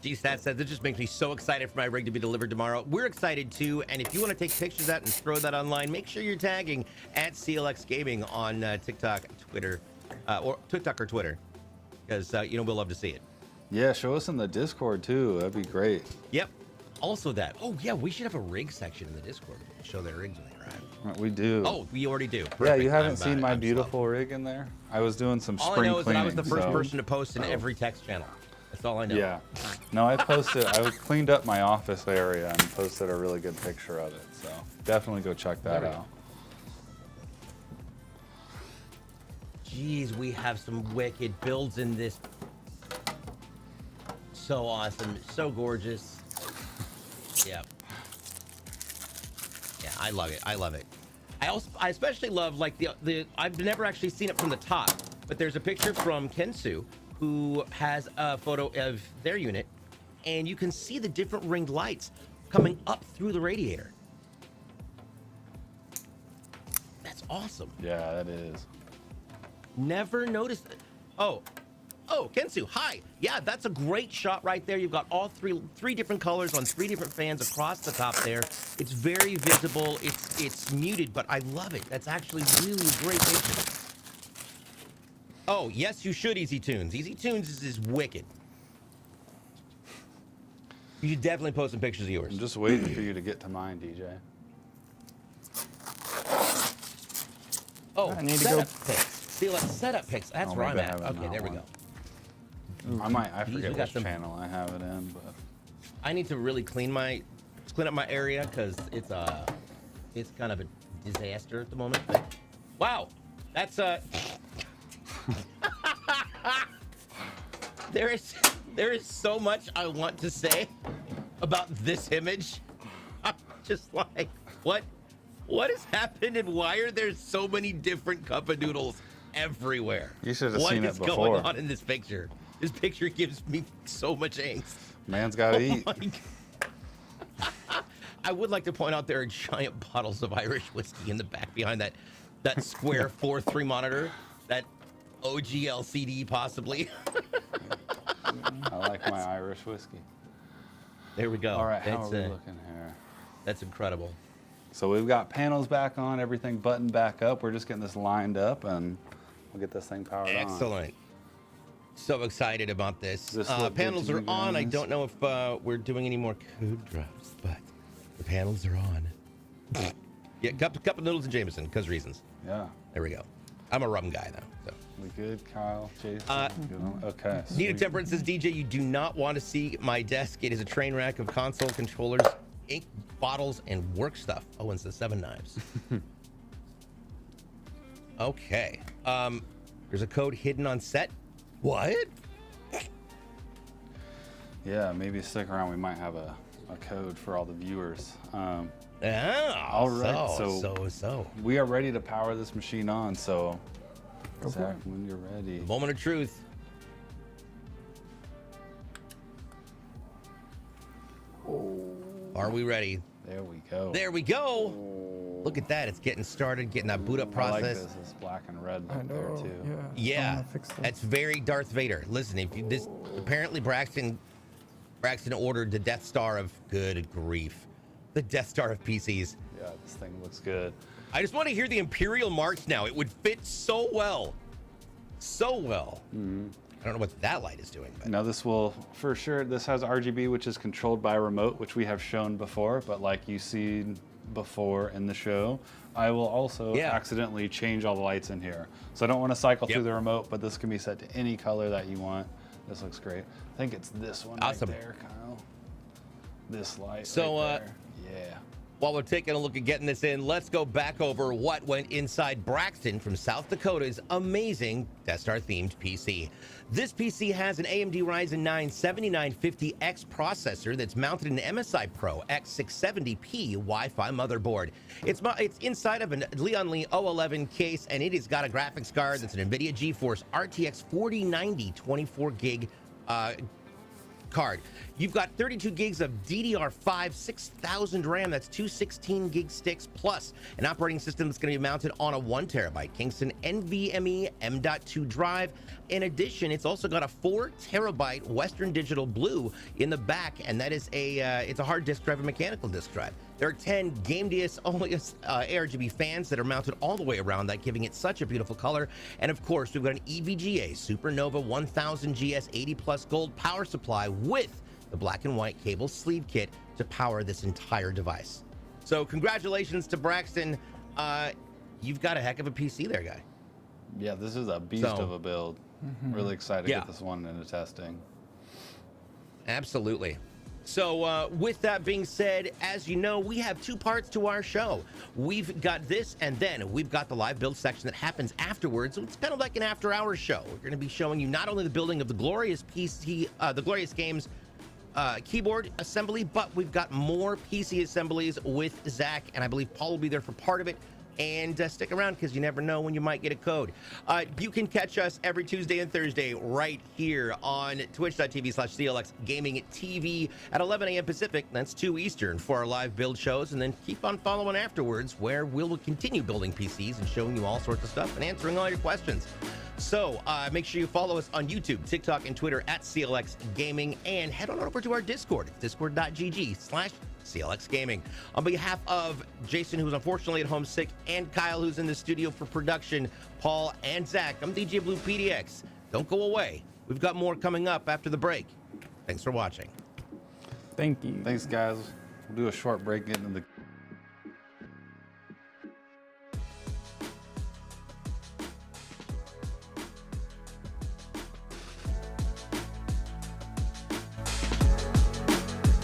G-Stat says, this just makes me so excited for my rig to be delivered tomorrow. We're excited too, and if you want to take pictures of that and throw that online, make sure you're tagging at CLX Gaming on TikTok, Twitter, or TikTok or Twitter, because you know we'll love to see it.
Yeah, show us in the Discord too. That'd be great.
Yep. Also that. Oh yeah, we should have a rig section in the Discord. Show their rigs when they arrive.
We do.
Oh, we already do. Perfect.
Yeah, you haven't seen my beautiful rig in there? I was doing some spring cleaning.
All I know is that I was the first person to post in every text channel. That's all I know.
Yeah. No, I cleaned up my office area and posted a really good picture of it. So definitely go check that out.
Jeez, we have some wicked builds in this. So awesome, so gorgeous. Yeah. Yeah, I love it. I love it. I especially love like the I've never actually seen it from the top, but there's a picture from Kensu who has a photo of their unit, and you can see the different ringed lights coming up through the radiator. That's awesome.
Yeah, that is.
Never noticed it. Oh, Kensu, hi. Yeah, that's a great shot right there. You've got all three different colors on 3 different fans across the top there. It's very visible. It's muted, but I love it. That's actually really a great picture. Oh, yes, you should, Easy Tunes. Easy Tunes is wicked. You should definitely post some pictures of yours.
I'm just waiting for you to get to mine, DJ.
Oh,
I need to
setup pics. CLX setup pics. That's where I'm
maybe I
at.
have it
Okay,
in
there
that
we go.
I forget which channel I have it in, but
I need to really clean up my area because it's kind of a disaster at the moment. But, wow, that's there is so much I want to say about this image. I'm just like, what has happened and why are there so many different cup of noodles everywhere?
You should have seen it before.
What is going on in this picture? This picture gives me so much angst.
Man's gotta eat.
I would like to point out there are giant bottles of Irish whiskey in the back behind that square 4.3 monitor, that OG LCD possibly.
I like my Irish whiskey.
There we go.
All right, how are we looking here?
That's incredible.
So we've got panels back on, everything buttoned back up. We're just getting this lined up, and we'll get this thing powered on.
Excellent. So excited about this.
Look
panels are on. I don't know if we're doing any more code drops, but the panels are on. Yeah, cup of noodles and Jameson, because reasons.
Yeah.
There we go. I'm a rum guy, though. So.
We good, Kyle, Jason? Okay.
Need a Temperance says, DJ, you do not want to see my desk. It is a train wreck of console controllers, ink bottles, and work stuff. Oh, and the 7 knives. Okay. There's a code hidden on set. What?
Yeah, maybe stick around. We might have a code for all the viewers.
All
right.
So
we are ready to power this machine on. So, Zach, when you're ready.
Moment of truth. Are we ready?
There we go.
There we go. Look at that. It's getting started, getting that boot up process.
I like this. It's black and red back there too.
Yeah. That's very Darth Vader. Listen, if you this apparently Braxton ordered the Death Star of good grief. The Death Star of PCs.
Yeah, this thing looks good.
I just want to hear the Imperial March now. It would fit so well. So well.
Mm-hmm.
I don't know what that light is doing. But.
Now this will, for sure, this has RGB, which is controlled by remote, which we have shown before, but like you see before in the show, I will also accidentally change all the lights in here. So I don't want to cycle through the remote, but this can be set to any color that you want. This looks great. I think it's this one right there, Kyle. This light right there. Yeah.
While we're taking a look at getting this in, let's go back over what went inside Braxton from South Dakota's amazing Death Star themed PC. This PC has an AMD Ryzen 9 7950X processor that's mounted in an MSI Pro X670-P Wi-Fi motherboard. It's inside of a Leon Lee O11 case, and it has got a graphics card that's an NVIDIA GeForce RTX 4090 24 gig card. You've got 32 gigs of DDR5, 6,000 RAM, that's two 16 gig sticks, plus an operating system that's going to be mounted on a 1 terabyte Kingston NVMe M.2 drive. In addition, it's also got a 4 terabyte Western Digital Blue in the back, and that is it's a hard disk drive, a mechanical disk drive. There are 10 Game DS only ARGB fans that are mounted all the way around that, giving it such a beautiful color. And of course, we've got an EVGA Supernova 1000 GS 80 plus gold power supply with the black and white cable sleeve kit to power this entire device. So congratulations to Braxton. You've got a heck of a PC there, guy.
Yeah, this is a beast of a build. Really excited to get this one into testing.
Absolutely. So with that being said, as you know, we have two parts to our show. We've got this, and then we've got the live build section that happens afterwards. So it's kind of like an after-hours show. We're going to be showing you not only the building of the glorious PC, the glorious games keyboard assembly, but we've got more PC assemblies with Zack, and I believe Paul will be there for part of it. And stick around, because you never know when you might get a code. You can catch us every Tuesday and Thursday right here on twitch.tv/CLX Gaming TV at 11 a.m. Pacific. That's 2 Eastern for our live build shows. And then keep on following afterwards, where we'll continue building PCs and showing you all sorts of stuff and answering all your questions. So make sure you follow us on YouTube, TikTok, and Twitter at CLX Gaming. And head on over to our Discord. It's discord.gg/CLX Gaming. On behalf of Jason, who's unfortunately at home sick, and Kyle, who's in the studio for production, Paul and Zach, I'm DJ BluePDX. Don't go away. We've got more coming up after the break. Thanks for watching.
Thank you.
Thanks, guys. We'll do a short break, get into the